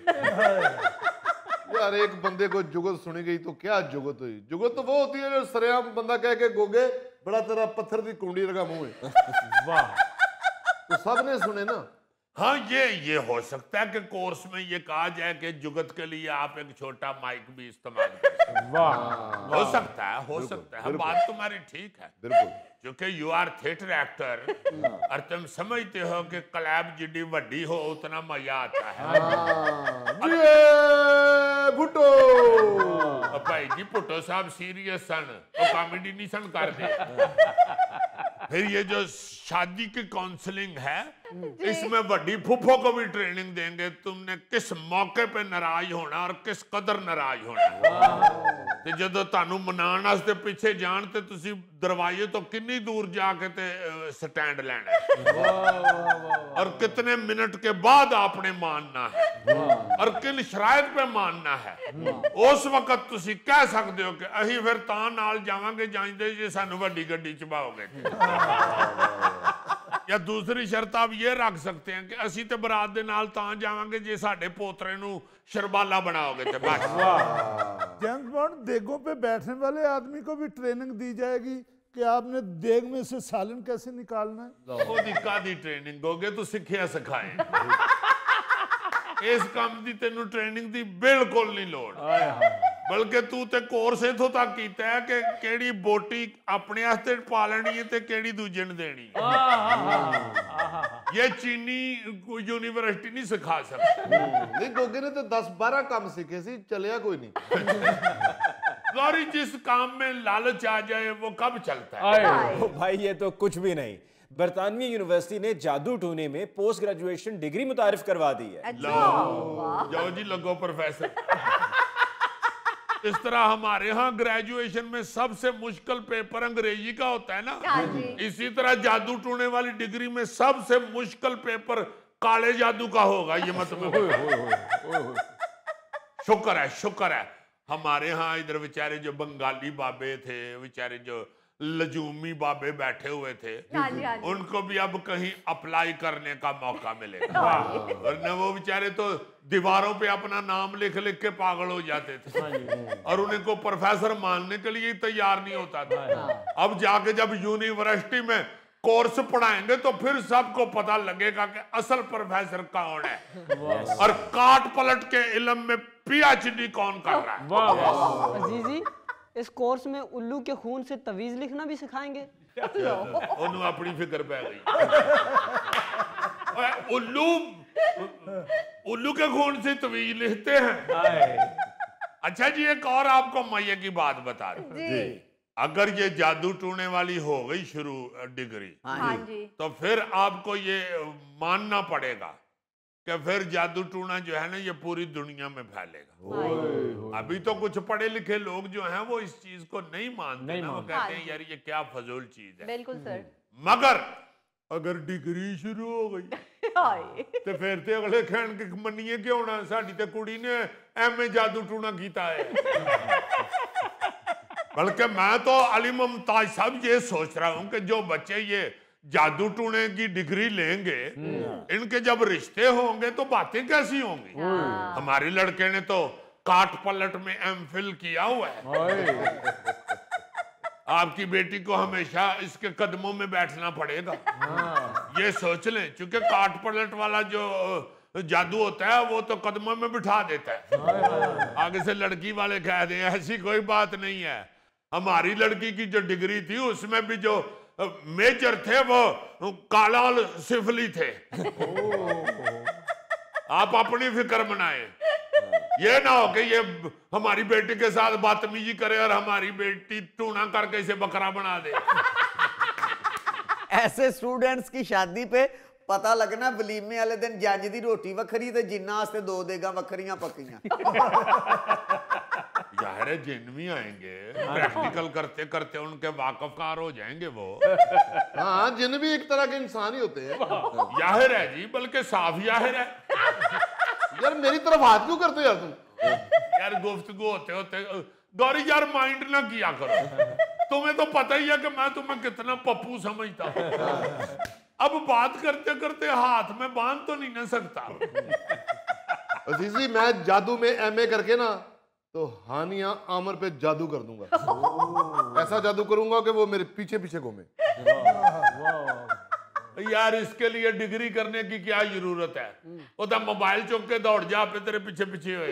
यार एक बंदे को जुगत सुनी गई तो क्या जुगत हुई? जुगत तो वो होती है जो सरेआम बंदा कह के गोगे बड़ा तेरा पत्थर की कुंडी लगा मुंह है। वाह। तो सबने सुने ना। हाँ ये हो सकता है कि कोर्स में ये कहा जाए कि जुगत के लिए आप एक छोटा माइक भी इस्तेमाल करें। वाह। हो सकता है बात तुम्हारी ठीक है बिल्कुल। क्योंकि यू आर थिएटर एक्टर और तुम समझते हो कि क्लैब जिड्डी वड्डी हो उतना मजा आता है। भुट्टो भाई जी भुट्टो साहब सीरियस सन और कॉमेडी नहीं सन करते। फिर ये जो शादी की काउंसलिंग है इसमें वड्डी फुफो को भी ट्रेनिंग देंगे, तुमने किस मौके पे नाराज होना और किस कदर नाराज होना। ਤੇ ਜਦੋਂ ਤੁਹਾਨੂੰ ਮਨਾਉਣ ਵਾਸਤੇ ਪਿੱਛੇ ਜਾਣ ਤੇ ਤੁਸੀਂ ਦਰਵਾਜ਼ੇ ਤੋਂ ਕਿੰਨੀ ਦੂਰ ਜਾ ਕੇ ਤੇ स्टैंड लेना है और कितने मिनट के बाद आपने मानना है और किन शराइत पे मानना है। उस वक्त तुसी कह सकते हो कि अही फिर तां नाल जावांगे जांदे जे सानू वड्डी गड्डी च बाओगे। या दूसरी शर्त आप ये रख सकते हैं कि असी ते बरात दे नाल तां जावांगे जे साडे पोतरे नू शरबाला बनाओगे ते बस। जेम्स बॉन्ड, देगों पे बैठने वाले आदमी को भी ट्रेनिंग दी जाएगी कि आपने देग में से सालन कैसे निकालना है। ओदी कादी ट्रेनिंग होगे तू सिखिया सिखाए। इस काम दी तेनू ट्रेनिंग दी बिल्कुल नहीं लोड़, बल्कि तू ते कोर्स इथों तक कीता है कि केड़ी बोटी अपने वास्ते पा लेनी है ते केड़ी दूजे नूं देनी। ये चीनी यूनिवर्सिटी नहीं सिखा सकती। नहीं, गोगे ने तो 10-12 काम सीखे सी, चलिया कोई नहीं। गौरी जिस काम में लालच आ जाए वो कब चलता है। ओ भाई ये तो कुछ भी नहीं, बरतानवी यूनिवर्सिटी ने जादू टूने में पोस्ट ग्रेजुएशन डिग्री मुतारिफ करवा दी है। जाओ जी लगो प्रोफेसर। इस तरह हमारे यहाँ ग्रेजुएशन में सबसे मुश्किल पेपर अंग्रेजी का होता है ना, इसी तरह जादू टूने वाली डिग्री में सबसे मुश्किल पेपर काले जादू का होगा। ये मतलब शुक्र है हमारे यहाँ इधर बेचारे जो बंगाली बाबे थे, बेचारे जो लजूमी बाबे बैठे हुए थे, उनको भी अब कहीं अप्लाई करने का मौका मिलेगा। वरना वो बेचारे तो दीवारों पे अपना नाम लिख लिख के पागल हो जाते थे और उन्हें को प्रोफेसर मानने के लिए तैयार नहीं होता था। अब जाके जब यूनिवर्सिटी में कोर्स पढ़ाएंगे तो फिर सबको पता लगेगा कि असल प्रोफेसर कौन है और काट पलट के इल्म में पीएचडी कौन कर रहा है। अजीजी, इस कोर्स में उल्लू के खून से तवीज लिखना भी सिखाएंगे। उन्हें अपनी फिक्र पै गई। उल्लू के खून से तवीज लिखते हैं। अच्छा जी, एक और आपको मजे की बात बता दूं। अगर ये जादू टूने वाली हो गई शुरू डिग्री, हाँ जी, तो फिर आपको ये मानना पड़ेगा कि फिर जादू टूना जो है ना ये पूरी दुनिया में फैलेगा। अभी तो कुछ पढ़े लिखे लोग जो हैं वो इस चीज को नहीं मानते ना, वो कहते हैं यार ये क्या फजूल चीज है। बिल्कुल सर। मगर अगर डिग्री शुरू हो गई तो फिर ते अगले कहन के मनिए क्यों ना, साडी ते कुड़ी ने एमए जादू टूना कीता है। बल्कि मैं तो अली मुमताज साहब ये सोच रहा हूं कि जो बच्चे ये जादू टूने की डिग्री लेंगे इनके जब रिश्ते होंगे तो बातें कैसी होंगी। हमारे लड़के ने तो काट पलट में एमफिल किया हुआ है। आपकी बेटी को हमेशा इसके कदमों में बैठना पड़ेगा। ये सोच लें, क्योंकि काट पलट वाला जो जादू होता है वो तो कदमों में बिठा देता है। आगे से लड़की वाले कह दें ऐसी कोई बात नहीं है। हमारी लड़की की जो डिग्री थी उसमें भी जो मेजर थे वो काला और सिफली थे। आप अपनी फिक्र बनाए, ये ना हो कि ये हमारी बेटी के साथ बदतमीजी करे और हमारी बेटी टूना करके इसे बकरा बना दे। ऐसे स्टूडेंट्स की शादी पे पता लगना वलीमे वाले दिन जज दी रोटी वखरी ते जिन्ना वास्ते दो देगा वखरियां पक्कियां। जाहिर है जिन भी आएंगे, प्रैक्टिकल करते करते उनके वाकफकार हो जाएंगे वो। हाँ, जिन भी एक तरह के इंसान ही होते हैं। जाहिर है जी, बल्कि साफ जाहिर है। यार मेरी तरफ हाथ क्यों करते हो यार तुम? यार गुफ्तगू होते होते गौरी यार माइंड ना किया करो। तुम्हें तो पता ही है कि मैं तुम्हें कितना पप्पू समझता हूं। अब बात करते करते हाथ में बांध तो नहीं ना सकता। अजीजी मैं जादू में एमए करके ना तो हानिया आमर पे जादू कर दूंगा। ऐसा जादू करूंगा कि वो मेरे पीछे पीछे घूमे। यार इसके लिए डिग्री करने की क्या जरूरत है? वो तो मोबाइल चुक के दौड़ जा पे तेरे पीछे पीछे हुए।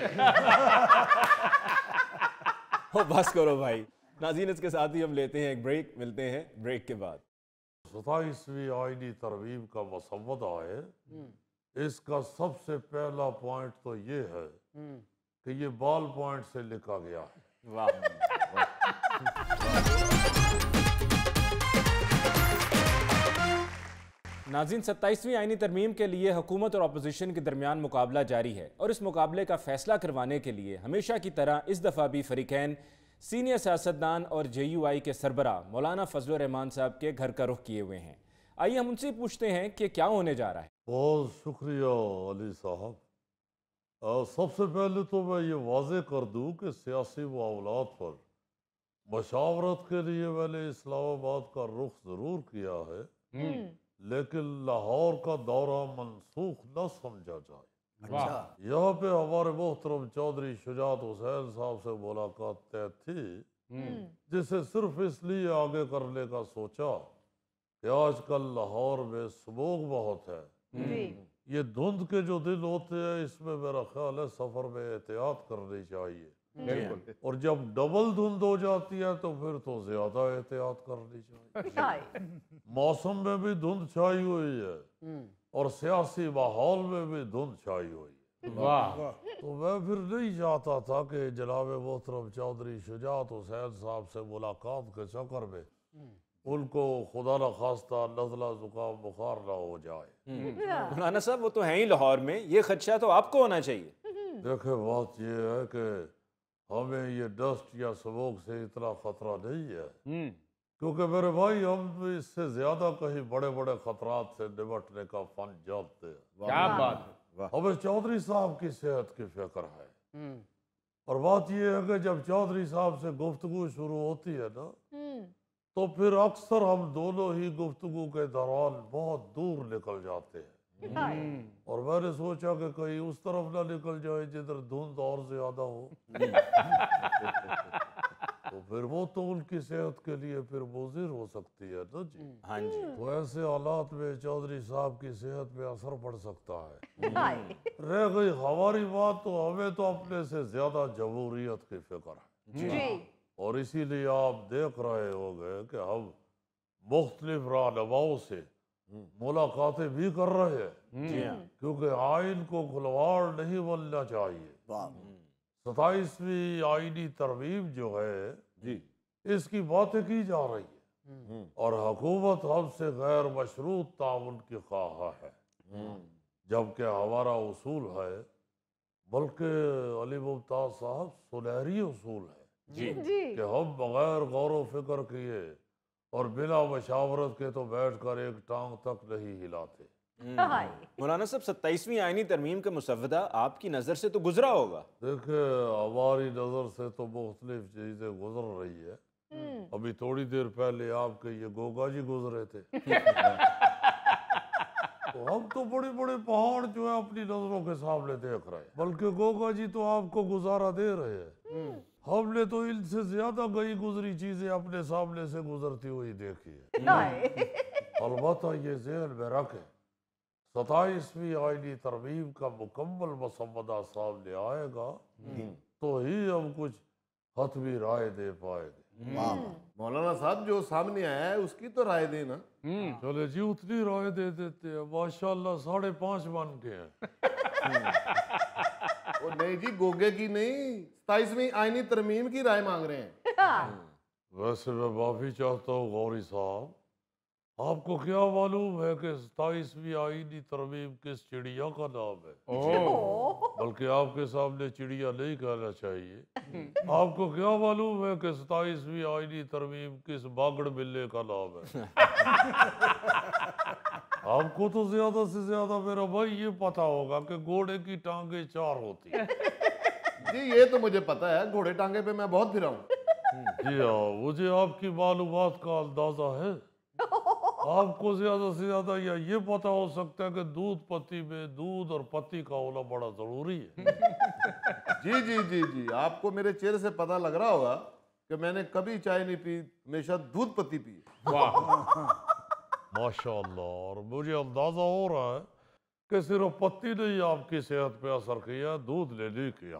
हो बस करो भाई। नाज़रीन इसके साथ ही हम लेते हैं एक ब्रेक, मिलते हैं ब्रेक के बाद। 27वीं आईनी तरमीम का मसवदा है। इसका सबसे पहला पॉइंट तो ये है कि ये बॉल पॉइंट से लिखा गया है। वाह। नाज़रीन 27वीं आईनी तरमीम के लिए हुकूमत और अपोजिशन के दरमियान मुकाबला जारी है और इस मुकाबले का फैसला करवाने के लिए हमेशा की तरह इस दफ़ा भी फरीकैन सीनियर सियासतदान और JUI के सरबरा मौलाना फजल रहमान साहब के घर का रुख किए हुए हैं। आइए हम उनसे पूछते हैं कि क्या होने जा रहा है। बहुत शुक्रिया अली साहब। सबसे पहले तो मैं ये वाज़े कर दूं कि सियासी मामलात पर मशावरत के लिए मैंने इस्लामाबाद का रुख ज़रूर किया है, लेकिन लाहौर का दौरा मनसूख न समझा जाए। यहाँ पे हमारे मोहतरम चौधरी शुजात हुसैन साहब से मुलाकात तय थी, जिसे सिर्फ इसलिए आगे करने का सोचा कि आजकल लाहौर में स्मोक बहुत है। ये धुंध के जो दिन होते हैं इसमें मेरा ख्याल है सफर में एहतियात करनी चाहिए, और जब डबल धुंध हो जाती है तो फिर तो ज्यादा एहतियात करनी चाहिए। मौसम में भी धुंध छाई हुई है और सियासी माहौल में भी धुंध छाई हुई है। वाह। तो मैं फिर नहीं चाहता था कि जनाब मोहतरम चौधरी शुजात हुसैन साहब से मुलाकात के चक्कर में उनको खुदा न खास्ता नज़ला जुकाम बुखार ना हो जाए। मौलाना साहब वो तो हैं ही लाहौर में, ये खदशा तो आपको होना चाहिए। देखे बात ये है कि हमें ये डस्ट या स्मोक से इतना खतरा नहीं है, क्योंकि मेरे भाई हम इससे ज्यादा कहीं बड़े बड़े खतरात से निपटने का फन जानते हैं। क्या बात है। हमें चौधरी साहब की सेहत की फिक्र है, और बात ये है कि जब चौधरी साहब से गुफ्तगू शुरू होती है ना तो फिर अक्सर हम दोनों ही गुफ्तगू के दौरान बहुत दूर निकल जाते हैं, और मैंने सोचा कि कहीं उस तरफ ना निकल जाए जिधर धुंध और ज्यादा हो। तो फिर वो तो उनकी सेहत के लिए फिर मुज़िर हो सकती है ना जी। हाँ जी। तो ऐसे हालात में चौधरी साहब की सेहत पे असर पड़ सकता है। रह गई हमारी बात, तो हमें तो अपने से ज्यादा जमहूरियत की फिक्र है जी। और इसीलिए आप देख रहे होंगे कि हम मुख्तलिफ रहनुमाओं से मुलाकातें भी कर रहे हैं, क्योंकि आइन को खुलवाड़ नहीं बनना चाहिए। 27वीं आईनी तरमीम जो है जी, इसकी बातें की जा रही है और हुकूमत हमसे गैर मशरूत ताउन की ख्वाह है, जबकि हमारा उसूल है, बल्कि अली मुमताज साहब सुनहरी उसूल है जी कि हम बगैर गौर व फिक्र किए और बिना मशावरत के तो बैठकर एक टांग तक नहीं हिलाते। मौलाना साहब 27वीं आईनी तरमीम का मुसव्वदा आपकी नज़र से तो गुजरा होगा। देखिए, हमारी नज़र से तो मुख्तलिफ चीज़ें गुजर रही है। अभी थोड़ी देर पहले आपके ये गोगा जी गुजरे थे। तो हम तो बड़े बड़े पहाड़ जो है अपनी नजरों के सामने देख रहे हैं, बल्कि गोगा जी तो आपको गुजारा दे रहे हैं। हमने तो इनसे ज्यादा गई गुजरी चीजें अपने सामने से गुजरती हुई देखी है। अलबत्ता ये ज़हन में रखें, 27वीं आईनी तरमीम का मुकम्मल मसवदा सामने आएगा तो ही हम कुछ हतमी राय दे पाएंगे। मौलाना साहब जो सामने आया है उसकी तो राय देना। चले जी, उतनी राय दे देते हैं। माशाल्लाह 5.5 बन के हैं। वो नहीं जी, गोगे की नहीं, 27वीं आईनी तरमीम की राय मांग रहे हैं। वैसे मैं माफी चाहता हूँ गौरी साहब, आपको क्या मालूम है कि 27वीं आईनी तरमीम किस चिड़िया का नाम है? बल्कि आपके सामने चिड़िया नहीं कहना चाहिए। आपको क्या मालूम है कि 27वीं आईनी तरमीम किस बागड़ बिल्ले का नाम है? आपको तो ज्यादा से ज्यादा मेरा भाई ये पता होगा कि घोड़े की टांगे 4 होती है। जी ये तो मुझे पता है, घोड़े टांगे पे मैं बहुत फिरा हूँ। जी हाँ, मुझे आपकी मालूमात का अंदाजा है। आपको ज्यादा से ज्यादा या ये पता हो सकता है कि दूध पत्ती में दूध और पत्ती का होना बड़ा जरूरी है। जी जी जी जी, आपको मेरे चेहरे से पता लग रहा होगा कि मैंने कभी चाय नहीं पी, हमेशा दूध पत्ती पी। माशाअल्लाह, और मुझे अंदाजा हो रहा है कि सिर्फ पत्ती ने ही आपकी सेहत पे असर किया, दूध ने नहीं किया।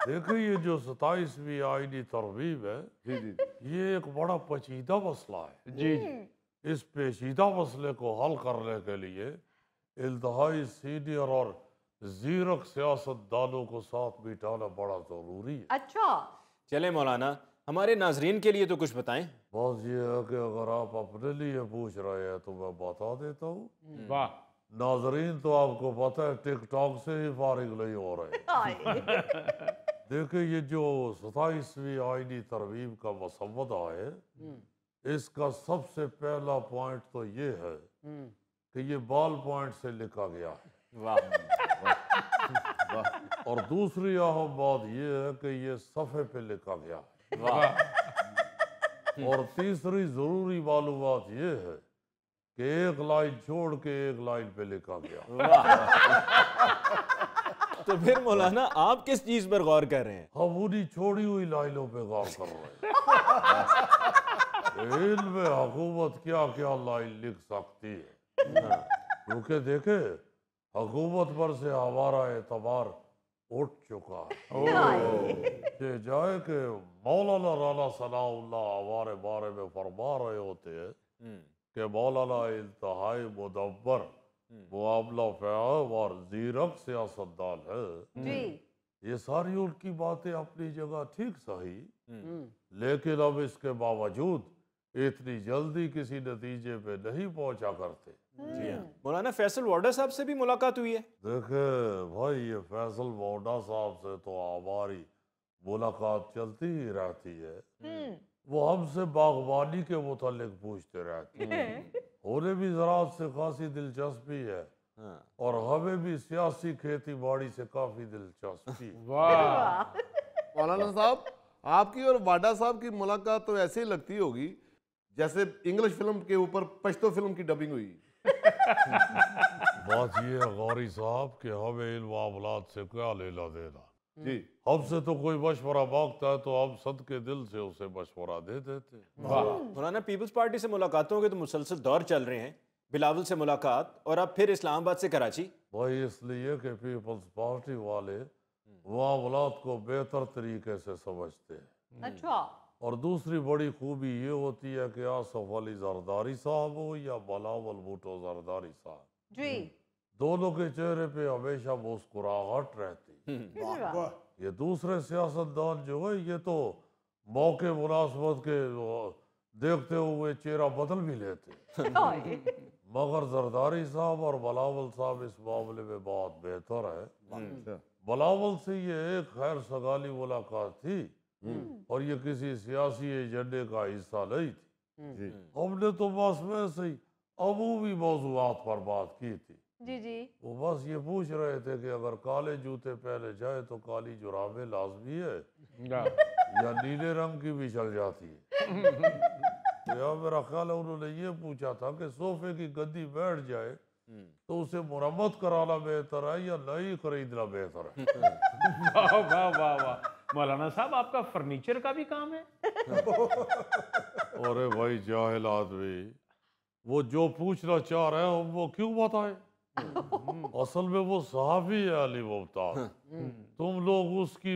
देखिए, ये जो 27वीं आईनी तरमीम है, जी जी, ये एक बड़ा पेचीदा मसला है। जी इस पेचीदा मसले को हल करने के लिए इंतहाई सीनियर और जीरक सियासतदानों को साथ बिठाना बड़ा जरूरी है। अच्छा, चले मौलाना, हमारे नाजरीन के लिए तो कुछ बताएं। बात ये है कि अगर आप अपने लिए पूछ रहे हैं तो मैं बता देता हूँ। वाह, नाजरीन तो आपको पता है टिकटॉक से ही फारिग नहीं हो रहे। देखिए, ये जो 27वीं आईनी तरमीम का मसवदा है, इसका सबसे पहला पॉइंट तो ये है कि ये बॉल पॉइंट से लिखा गया है। वाह, और दूसरी अहम बात ये है कि ये सफ़े पे लिखा गया है। वाह। और तीसरी ज़रूरी मालूमात ये है कि एक लाइन छोड़ के एक लाइन पे लिखा गया। तो फिर मौलाना आप किस चीज पर गौर कर रहे हैं? हम उन्हीं छोड़ी हुई लाइनों पे गौर कर रहे हैं। इल्म हुकूमत क्या क्या लाइन लिख सकती है, क्योंकि देखे हुकूमत पर से हमारा एतबार उठ चुका है। ये जाए कि मौलाना राना सनाउल्लाह हमारे बारे में फरमा रहे होते हैं कि मौलाना इंतहाई मुदब्बर, मुआमला फ़याम और जीरक सियासतदान है। जी ये सारी उनकी बातें अपनी जगह ठीक सही, लेकिन अब इसके बावजूद इतनी जल्दी किसी नतीजे पे नहीं पहुंचा करते। जी हाँ। मौलाना फैसल वाडा साहब से भी मुलाकात हुई है? देखे भाई, ये फैसल वाडा साहब से तो हमारी मुलाकात चलती ही रहती है। वो हमसे बागवानी के मुतालिक पूछते रहते हैं। उन्हें भी ज़राअत से खासी दिलचस्पी है और हमें भी सियासी खेती बाड़ी से काफ़ी दिलचस्पी है। वाह, मौलाना साहब, आपकी और वाडा साहब की मुलाकात तो ऐसे ही लगती होगी जैसे इंग्लिश फिल्म के ऊपर पश्तो फिल्म की डबिंग हुई। बात ये है गौरी साहब कि हमें इन मामलात से क्या लेना देना। जी, हमसे तो कोई मशवरा मांगता है तो हम सदके दिल से उसे मशवरा दे देते हैं। मौलाना पीपल्स पार्टी से मुलाकातों के तो मुसलसल दौर चल रहे हैं। बिलावल से मुलाकात और अब फिर इस्लामाबाद से कराची। भाई इसलिए कि पीपल्स पार्टी वाले मामलात को बेहतर तरीके से समझते हैं। अच्छा, और दूसरी बड़ी खूबी ये होती है कि आसफ अली जरदारी साहब हो या बिलावल भुट्टो जरदारी साहब, जी दोनों के चेहरे पे हमेशा मुस्कुराहट रहती। ये दूसरे सियासतदान जो है ये तो मौके मुनासबत के देखते हुए चेहरा बदल भी लेते। मगर जरदारी साहब और बलावल साहब इस मामले में बहुत बेहतर है। बलावल से ये एक खैर सगाली मुलाकात थी और ये किसी सियासी एजेंडे का हिस्सा नहीं थी। हमने तो बस वैसे ही अमूमी मौज़ूआत पर बात की थी। जी जी। वो बस ये पूछ रहे थे कि अगर काले जूते पहने जाए तो काली जुराबें लाजमी है या नीले रंग की भी चल जाती है। तो यार मेरा ख्याल है उन्होंने ये पूछा था कि सोफे की गद्दी बैठ जाए तो उसे मुरम्मत कराना बेहतर है या नई खरीदना बेहतर है। वाह वाह वाह वाह, मौलाना साहब आपका फर्नीचर का भी काम है। अरे भाई जाहिल आदमी, वो जो पूछना चाह रहे हैं हम वो क्यों बताएं? असल में वो सहाबी है अली मुमताज, तुम लोग उसकी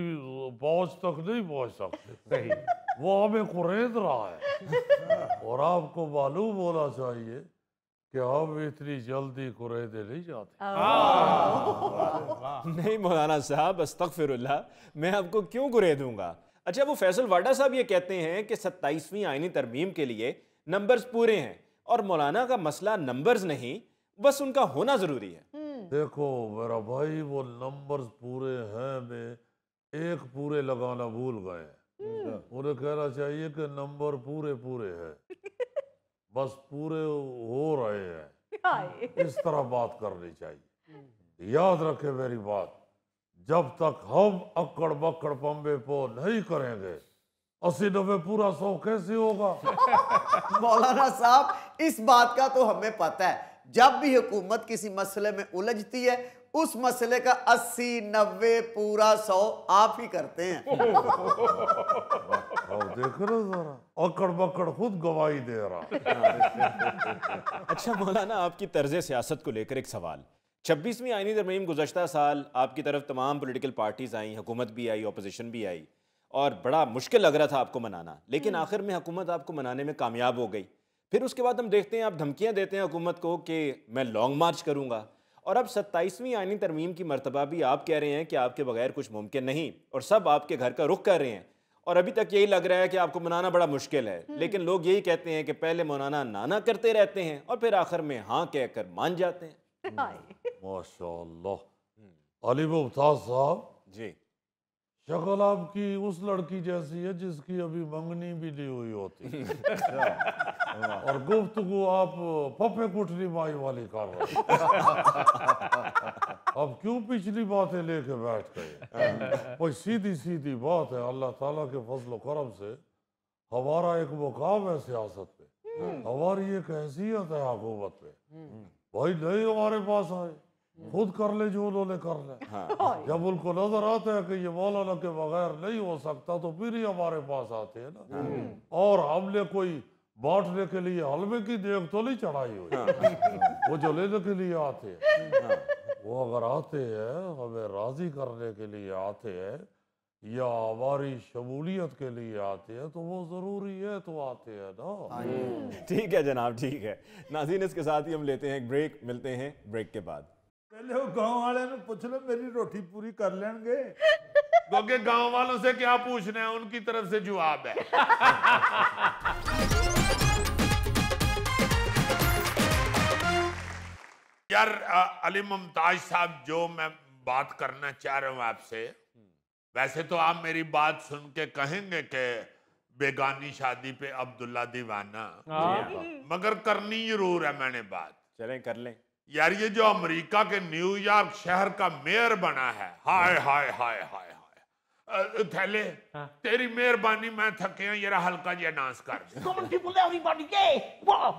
पहुंच तक नहीं पहुंच सकते। सही। वो हमें कुरेद रहा है और आपको मालूम होना चाहिए कि हम इतनी जल्दी कुरेदे नहीं जाते। नहीं मौलाना साहब, अस्तगफिरुल्लाह, मैं आपको क्यों कुरेद दूंगा। अच्छा, वो फैसल वाडा साहब ये कहते हैं कि 27वीं आईनी तरमीम के लिए नंबर्स पूरे हैं और मौलाना का मसला नंबर्स नहीं, बस उनका होना जरूरी है। देखो मेरा भाई, वो नंबर्स पूरे हैं में एक पूरे लगाना भूल गए। उन्हें कहना चाहिए कि नंबर पूरे पूरे हैं, बस पूरे हो रहे हैं। इस तरह बात करनी चाहिए। याद रखे मेरी बात, जब तक हम अक्कड़ बक्कड़ पंबे पो नहीं करेंगे 80-90 पूरा 100 कैसे होगा? मौलाना साहब, इस बात का तो हमें पता है, जब भी हुकूमत किसी मसले में उलझती है उस मसले का 80-90 पूरा 100 आप ही करते हैं। अब देख रहे हो जरा, अक्कड़ बक्कड़ खुद गवाही दे रहा। अच्छा मौलाना, आपकी तर्ज सियासत को लेकर एक सवाल। 26वीं आईनी तरमीम गुज़श्ता साल आपकी तरफ तमाम पॉलिटिकल पार्टीज आई, हुकूमत भी आई, अपोजिशन भी आई और बड़ा मुश्किल लग रहा था आपको मनाना, लेकिन आखिर में हुकूमत आपको मनाने में कामयाब हो गई। फिर उसके बाद हम देखते हैं आप धमकियां देते हैं हुकूमत को कि मैं लॉन्ग मार्च करूंगा, और अब 27वीं आईनी तरमीम की मर्तबा भी आप कह रहे हैं कि आपके बगैर कुछ मुमकिन नहीं और सब आपके घर का रुख कर रहे हैं, और अभी तक यही लग रहा है कि आपको मनाना बड़ा मुश्किल है। लेकिन लोग यही कहते हैं कि पहले मनाना नाना करते रहते हैं और फिर आखिर में हाँ कहकर मान जाते हैं। माशाअल्लाह। अली मुमताज साहब जी, शक्ल आपकी उस लड़की जैसी है जिसकी अभी मंगनी भी नहीं हुई होती और गुफ्तगू आप पप्पे कुटनी माई वाली कर रहे। अब क्यों पिछली बातें लेके बैठ गए? कोई सीधी सीधी बात है, अल्लाह ताला के फजल करम से हमारा एक मुकाम है सियासत पे, हमारी एक हैसियत है हुकूमत पे। भाई नहीं हमारे पास आए, खुद कर ले जो उन्होंने कर ले। जब उनको नजर आता है कि ये मौलाना के बगैर नहीं हो सकता तो फिर ही हमारे पास आते हैं ना। और हमने कोई बांटने के लिए हलवे की देग तो नहीं चढ़ाई हुई, वो जो लेने के लिए आते हैं। वो अगर आते हैं हमें राजी करने के लिए आते हैं या हमारी शमूलियत के लिए आते हैं तो वो जरूरी है तो आते हैं ना। ठीक है जनाब, ठीक है। नाज़रीन, इसके साथ ही हम लेते हैं एक ब्रेक, मिलते हैं ब्रेक के बाद। पहले वो गांव वाले ने पूछ लो मेरी रोटी पूरी कर लेंगे, क्योंकि गांव वालों से क्या पूछना है, उनकी तरफ से जवाब है। यार अली मुमताज साहब, जो मैं बात करना चाह रहा हूं आपसे, वैसे तो आप मेरी बात सुन के कहेंगे कि बेगानी शादी पे अब्दुल्ला दीवाना, मगर करनी जरूर है मैंने बात। चलें कर लें। यार ये जो अमेरिका के न्यूयॉर्क शहर का मेयर बना है, हाय हाय हाय हाय हाय, थैले तेरी मेहरबानी, मैं थके हैं, जरा हल्का जिहा डांस कर दे। Come on, people, everybody, yeah! Wow!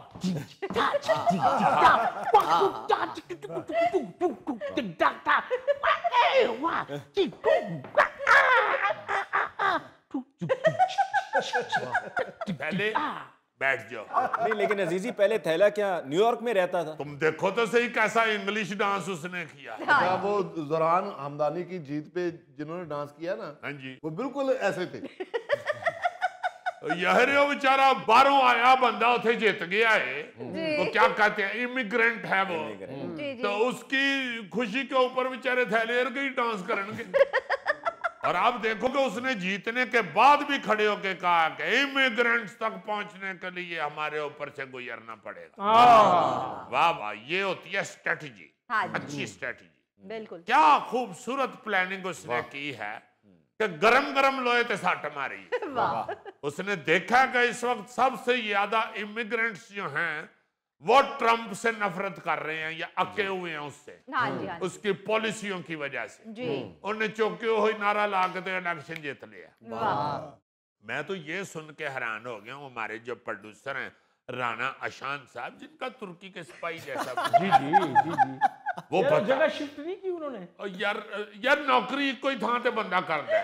थैले बैठ जाओ। नहीं लेकिन अजीजी, पहले थैला क्या न्यूयॉर्क में रहता था? तुम देखो तो सही कैसा इंग्लिश डांस उसने किया। क्या वो ज़ुरान हमदानी की जीत पे जिन्होंने डांस किया ना, हाँ जी, वो बिल्कुल ऐसे थे। यार वो बेचारा बाहरों आया बंदा उसे जीत गया है, वो क्या कहते हैं, इमिग्रेंट है वो, तो उसकी खुशी के ऊपर बेचारे थैले ही डांस करेंगे। और आप देखोगे उसने जीतने के बाद भी खड़े होके कहा कि इमिग्रेंट्स तक पहुंचने के लिए हमारे ऊपर से गुजरना पड़ेगा। वाह वाह, ये होती है स्ट्रेटजी, अच्छी स्ट्रेटजी। बिल्कुल, क्या खूबसूरत प्लानिंग उसने की है कि गरम गरम लोहे ते सट मारी। उसने देखा कि इस वक्त सबसे ज्यादा इमिग्रेंट्स जो हैं वो ट्रंप से नफरत कर रहे हैं या अके हुए हैं उससे, उसकी पॉलिसियों की वजह से। उन्हें चौके हुई नारा ला के इलेक्शन जीत लिया। मैं तो ये सुन के हैरान हो गया हूँ, हमारे जो प्रोड्यूसर हैं राना अशान साहब, जिनका तुर्की के सिपाही जैसा जी जी जी जी वो जगह शिफ्ट नहीं की उन्होंने। यार नौकरी कोई थां ते बंदा करता है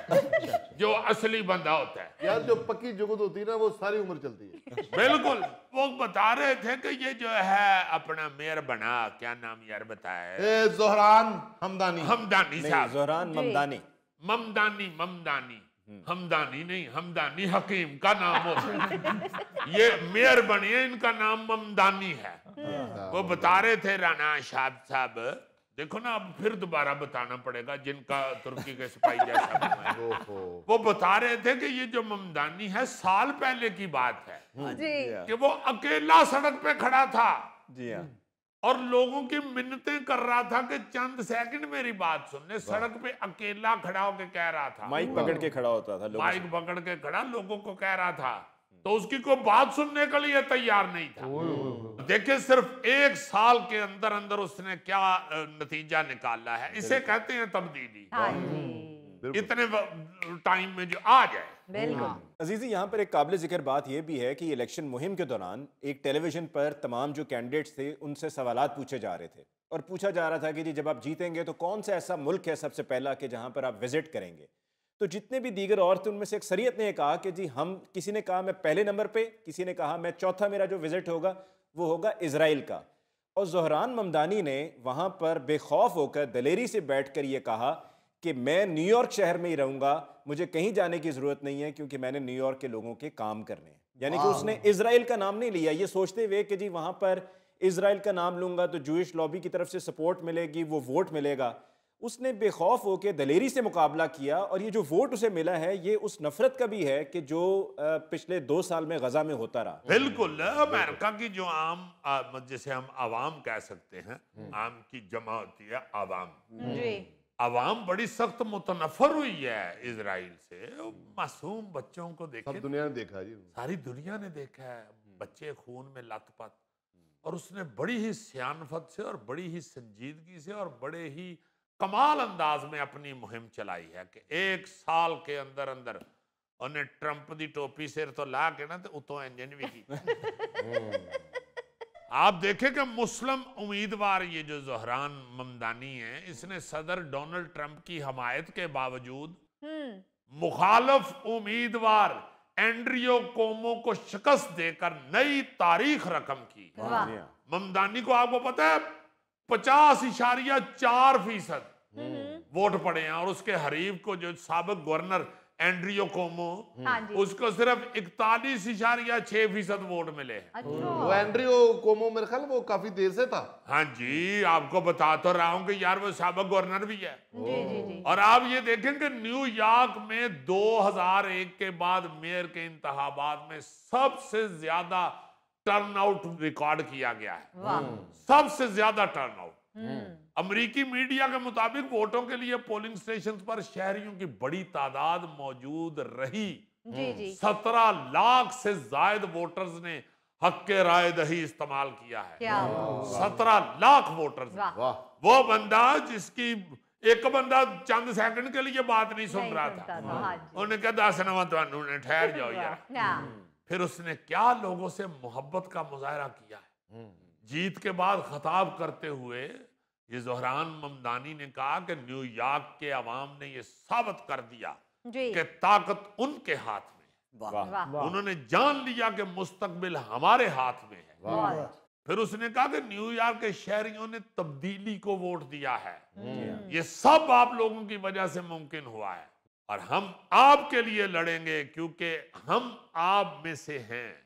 जो असली बंदा होता है। यार जो पक्की जुगत होती है ना वो सारी उम्र चलती है। बिल्कुल, वो बता रहे थे कि ये जो है अपना मेयर बना, क्या नाम यार बताया, ज़ोहरान हमदानी। हमदानी साहब, ज़ोहरान ममदानी, हमदानी नहीं, हमदानी हकीम का नाम होता है। ये मेयर बने, इनका नाम ममदानी है। वो बता रहे थे राना साहब, देखो ना अब फिर दोबारा बताना पड़ेगा जिनका तुर्की के सिपाही जैसा है। वो बता रहे थे कि ये जो ममदानी है साल पहले की बात है कि वो अकेला सड़क पे खड़ा था जी हाँ, और लोगों की मिन्नतें कर रहा था कि चंद सेकंड मेरी बात सुनने। सड़क पे अकेला खड़ा होकर कह रहा था, माइक पकड़ के खड़ा होता था, माइक पकड़ के खड़ा लोगों को कह रहा था, तो उसकी कोई बात सुनने के लिए तैयार नहीं था। देखिए सिर्फ 1 साल के अंदर अंदर उसने क्या नतीजा निकाला है। इसे कहते हैं तब्दीली। इतने टाइम में जो आ जाए। अजीजी, यहाँ पर एक काबिल जिक्र बात यह भी है कि इलेक्शन मुहिम के दौरान एक टेलीविजन पर तमाम जो कैंडिडेट्स थे उनसे सवालात पूछे जा रहे थे और पूछा जा रहा था कि जी जब आप जीतेंगे तो कौन सा ऐसा मुल्क है सबसे पहला कि जहाँ पर आप विजिट करेंगे। तो जितने भी दीगर और थे उनमें से अक्सरियत ने कहा कि जी हम, किसी ने कहा मैं पहले नंबर पे, किसी ने कहा मैं चौथा, मेरा जो विजिट होगा वो होगा इजराइल का। और ज़ोहरान ममदानी ने वहाँ पर बेखौफ होकर दलेरी से बैठ कर ये कहा कि मैं न्यूयॉर्क शहर में ही रहूँगा, मुझे कहीं जाने की ज़रूरत नहीं है क्योंकि मैंने न्यूयॉर्क के लोगों के काम करने हैं। यानी कि उसने इजराइल का नाम नहीं लिया ये सोचते हुए कि जी वहाँ पर इजराइल का नाम लूँगा तो जूइश लॉबी की तरफ से सपोर्ट मिलेगी, वो वोट मिलेगा। उसने बेखौफ होकर दलेरी से मुकाबला किया और ये जो वोट उसे मिला है ये उस नफरत का भी है कि जो पिछले 2 साल में गजा में होता रहा। बिल्कुल, अमेरिका की जो आम जिसे हम आवाम कह सकते हैं, आम की जमा होती है आवाम। आवाम बड़ी सख्त मुतनफर हुई है इजराइल से। मासूम बच्चों को देखे, सब दुनिया ने देखा जी, सारी दुनिया ने देखा है, बच्चे खून में लथपथ। और उसने बड़ी ही सियानफत से और बड़ी ही संजीदगी से और बड़े ही कमाल अंदाज में अपनी मुहिम चलाई है कि 1 साल के अंदर अंदर उन्हें ट्रंप दी टोपी सिर तो ला के ना तो उतो इंजन भी की। आप देखें कि मुस्लिम उम्मीदवार ये जो ज़ोहरान ममदानी है, इसने सदर डोनाल्ड ट्रंप की हमायत के बावजूद मुखालफ उम्मीदवार एंड्रियो कोमो को शिकस्त देकर नई तारीख रकम की। ममदानी को आपको पता है 50.4% वोट पड़े हैं और उसके हरीफ को जो साबिक गवर्नर एंड्रियो कोमो, उसको सिर्फ 41.6% वोट मिले हैं। वो एंड्रियो कोमो मेरे ख्याल वो काफी देर से था। हाँ जी, आपको बता तो रहा हूं कि यार वो साबिक गवर्नर भी है। जी। और आप ये देखें कि न्यूयॉर्क में 2001 के बाद मेयर के इंतखाबात में सबसे ज्यादा टर्नआउट रिकॉर्ड किया गया है। सबसे ज्यादा टर्नआउट। अमेरिकी मीडिया के मुताबिक वोटों के लिए पोलिंग स्टेशन पर शहरियों की बड़ी तादाद मौजूद रही। 17 लाख से ज्यादा वोटर्स ने हक के राय दही इस्तेमाल किया है। 17 लाख वोटर्स। वो बंदा जिसकी एक बंदा चंद सेकंड के लिए बात नहीं सुन रहा था, उन्हें क्या दसना तुहानू, ठहर जाओ यार। फिर उसने क्या लोगों से मोहब्बत का मुजाहरा किया है। जीत के बाद खिताब करते हुए ये ज़ोहरान ममदानी ने कहा कि न्यूयॉर्क के अवाम ने ये साबित कर दिया कि ताकत उनके हाथ में है। उन्होंने जान लिया कि मुस्तकबिल हमारे हाथ में है। फिर उसने कहा कि न्यूयॉर्क के शहरियों ने तब्दीली को वोट दिया है। ये सब आप लोगों की वजह से मुमकिन हुआ है और हम आपके लिए लड़ेंगे क्योंकि हम आप में से हैं।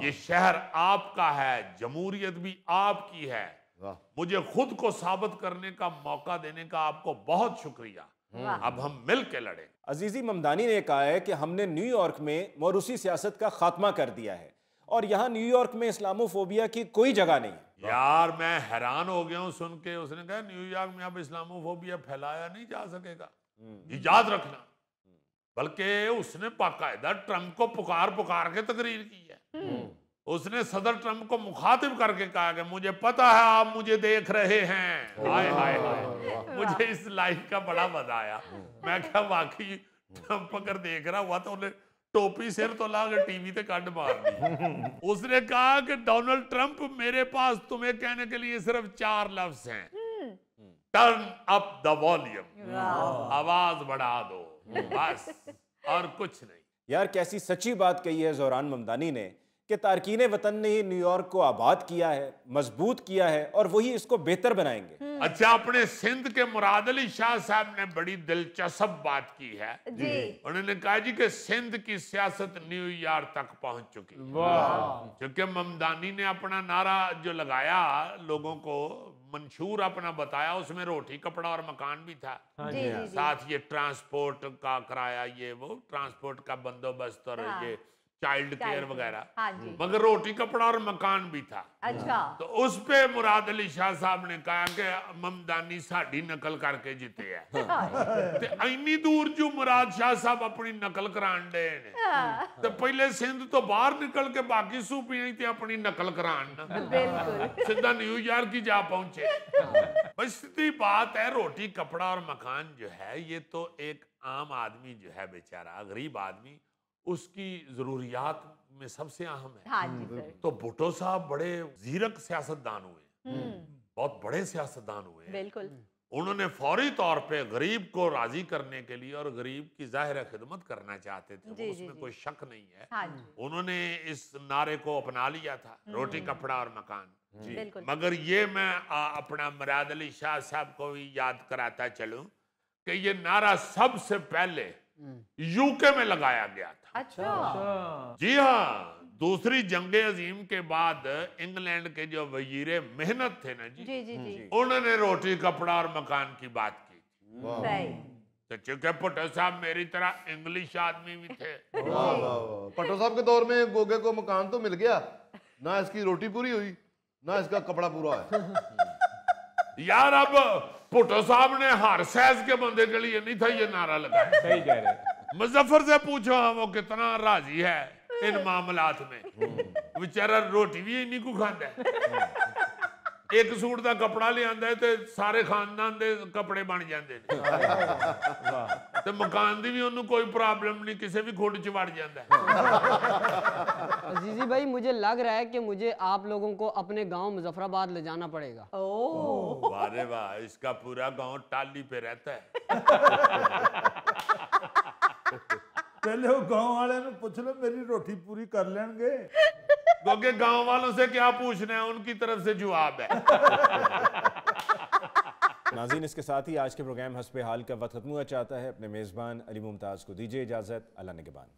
ये शहर आपका है, जमहूरियत भी आपकी है। मुझे खुद को साबित करने का मौका देने का आपको बहुत शुक्रिया। अब हम मिल के लड़ेंगे। अजीजी ममदानी ने कहा है कि हमने न्यूयॉर्क में मौरूसी सियासत का खात्मा कर दिया है और यहाँ न्यूयॉर्क में इस्लामोफोबिया की कोई जगह नहीं है। यार मैं हैरान हो गया हूँ सुन के। उसने कहा न्यूयॉर्क में अब इस्लामोफोबिया फैलाया नहीं जा सकेगा, ये याद रखना। बल्कि उसने बाकायदा ट्रंप को पुकार पुकार के तकरीर की है। उसने सदर ट्रंप को मुखातिब करके कहा कि मुझे पता है आप मुझे देख रहे हैं। हाय हाय हाय, मुझे इस लाइन का बड़ा मजा आया। मैं क्या वाकई ट्रंप अगर देख रहा हुआ तो उन्हें टोपी सिर तो ला के टीवी पे कट मार दी। उसने कहा कि डोनाल्ड ट्रंप मेरे पास तुम्हें कहने के लिए सिर्फ 4 लफ्ज हैं, टर्न अप द वॉल्यूम, आवाज बढ़ा दो, बस और कुछ नहीं। यार कैसी सच्ची बात कही है ज़ोरान ममदानी ने कि तारकीन वतन ने ही न्यूयॉर्क को आबाद किया है, मजबूत किया है और वही इसको बेहतर बनाएंगे। अच्छा, अपने सिंध के मुराद अली शाह साहब ने बड़ी दिलचस्प बात की है जी। उन्होंने कहा जी कि सिंध की सियासत न्यूयॉर्क तक पहुंच चुकी है। क्योंकि ममदानी ने अपना नारा जो लगाया, लोगों को मंशूर अपना बताया, उसमें रोटी कपड़ा और मकान भी था। साथ ये ट्रांसपोर्ट का किराया, ये वो ट्रांसपोर्ट का बंदोबस्त और ये चाइल्ड केयर वगैरह, मगर रोटी कपड़ा और मकान भी था। अच्छा, तो उस पे मुराद अली शाह साहब ने कहा कि ममदानी साड़ी नकल करके जीते है। इन्नी दूर जो मुराद शाह साहब अपनी नकल करान डे ने, तो पहले सिंध तो बाहर निकल के बाकी सूफियां थे अपनी नकल करान, सीधा न्यूयॉर्क ही जा पहुंचे। बस सीधी बात है, रोटी कपड़ा और मकान जो है ये तो एक आम आदमी जो है बेचारा गरीब आदमी, उसकी जरूरियात में सबसे अहम है। हाँ जी सर। तो भुट्टो साहब बड़े जीरक सियासतदान हुए, बहुत बड़े सियासतदान हुए। बिल्कुल। उन्होंने फौरी तौर पे गरीब को राजी करने के लिए और गरीब की जाहिर खिदमत करना चाहते थे, उसमें कोई शक नहीं है। हाँ, उन्होंने इस नारे को अपना लिया था, रोटी कपड़ा और मकान। मगर ये मैं अपना मुराद अली शाह साहब को भी याद कराता चलूं कि ये नारा सबसे पहले यूके में लगाया गया था। अच्छा। जी हाँ, दूसरी जंगे अजीम के बाद इंग्लैंड के जो वजीरे मेहनत थे ना जी, उन्होंने रोटी कपड़ा और मकान की बात की। तो चूंकि भुट्टो साहब मेरी तरह इंग्लिश आदमी भी थे। भुट्टो साहब के दौर में गोगे को मकान तो मिल गया, ना इसकी रोटी पूरी हुई ना इसका कपड़ा पूरा है। यार अब भुट्टो साहब ने हर साइज के बंदे के लिए नहीं था ये नारा लगाया। सही कह रहे। मुजफ्फर से पूछो वो कितना राजी है इन मामलात में। बेचारा रोटी भी इन्हीं को खाता है। एक सूट का कपड़ा ले आंदा है तो सारे खानदान दे कपड़े बन जाते हैं। तो मकान दी भी उन्होंने कोई प्रॉब्लम नहीं, किसी भी खोड़ च वड़ जाता है। अजीजी भाई मुझे लग रहा है कि मुझे आप लोगों को अपने गांव मुजफ्फराबाद ले जाना पड़ेगा। वाह वाह, इसका पूरा गांव टाली पे रहता है। पहले वो गांव वाले ने पूछ लो मेरी रोटी पूरी कर लेंगे, क्योंकि गांव वालों से क्या पूछना है, उनकी तरफ से जवाब है। नाज़रीन, इसके साथ ही आज के प्रोग्राम हस्बे हाल का वक्त खत्म हुआ चाहता है। अपने मेज़बान अली मुमताज़ को दीजिए इजाज़त। अल्लाह निगहबान।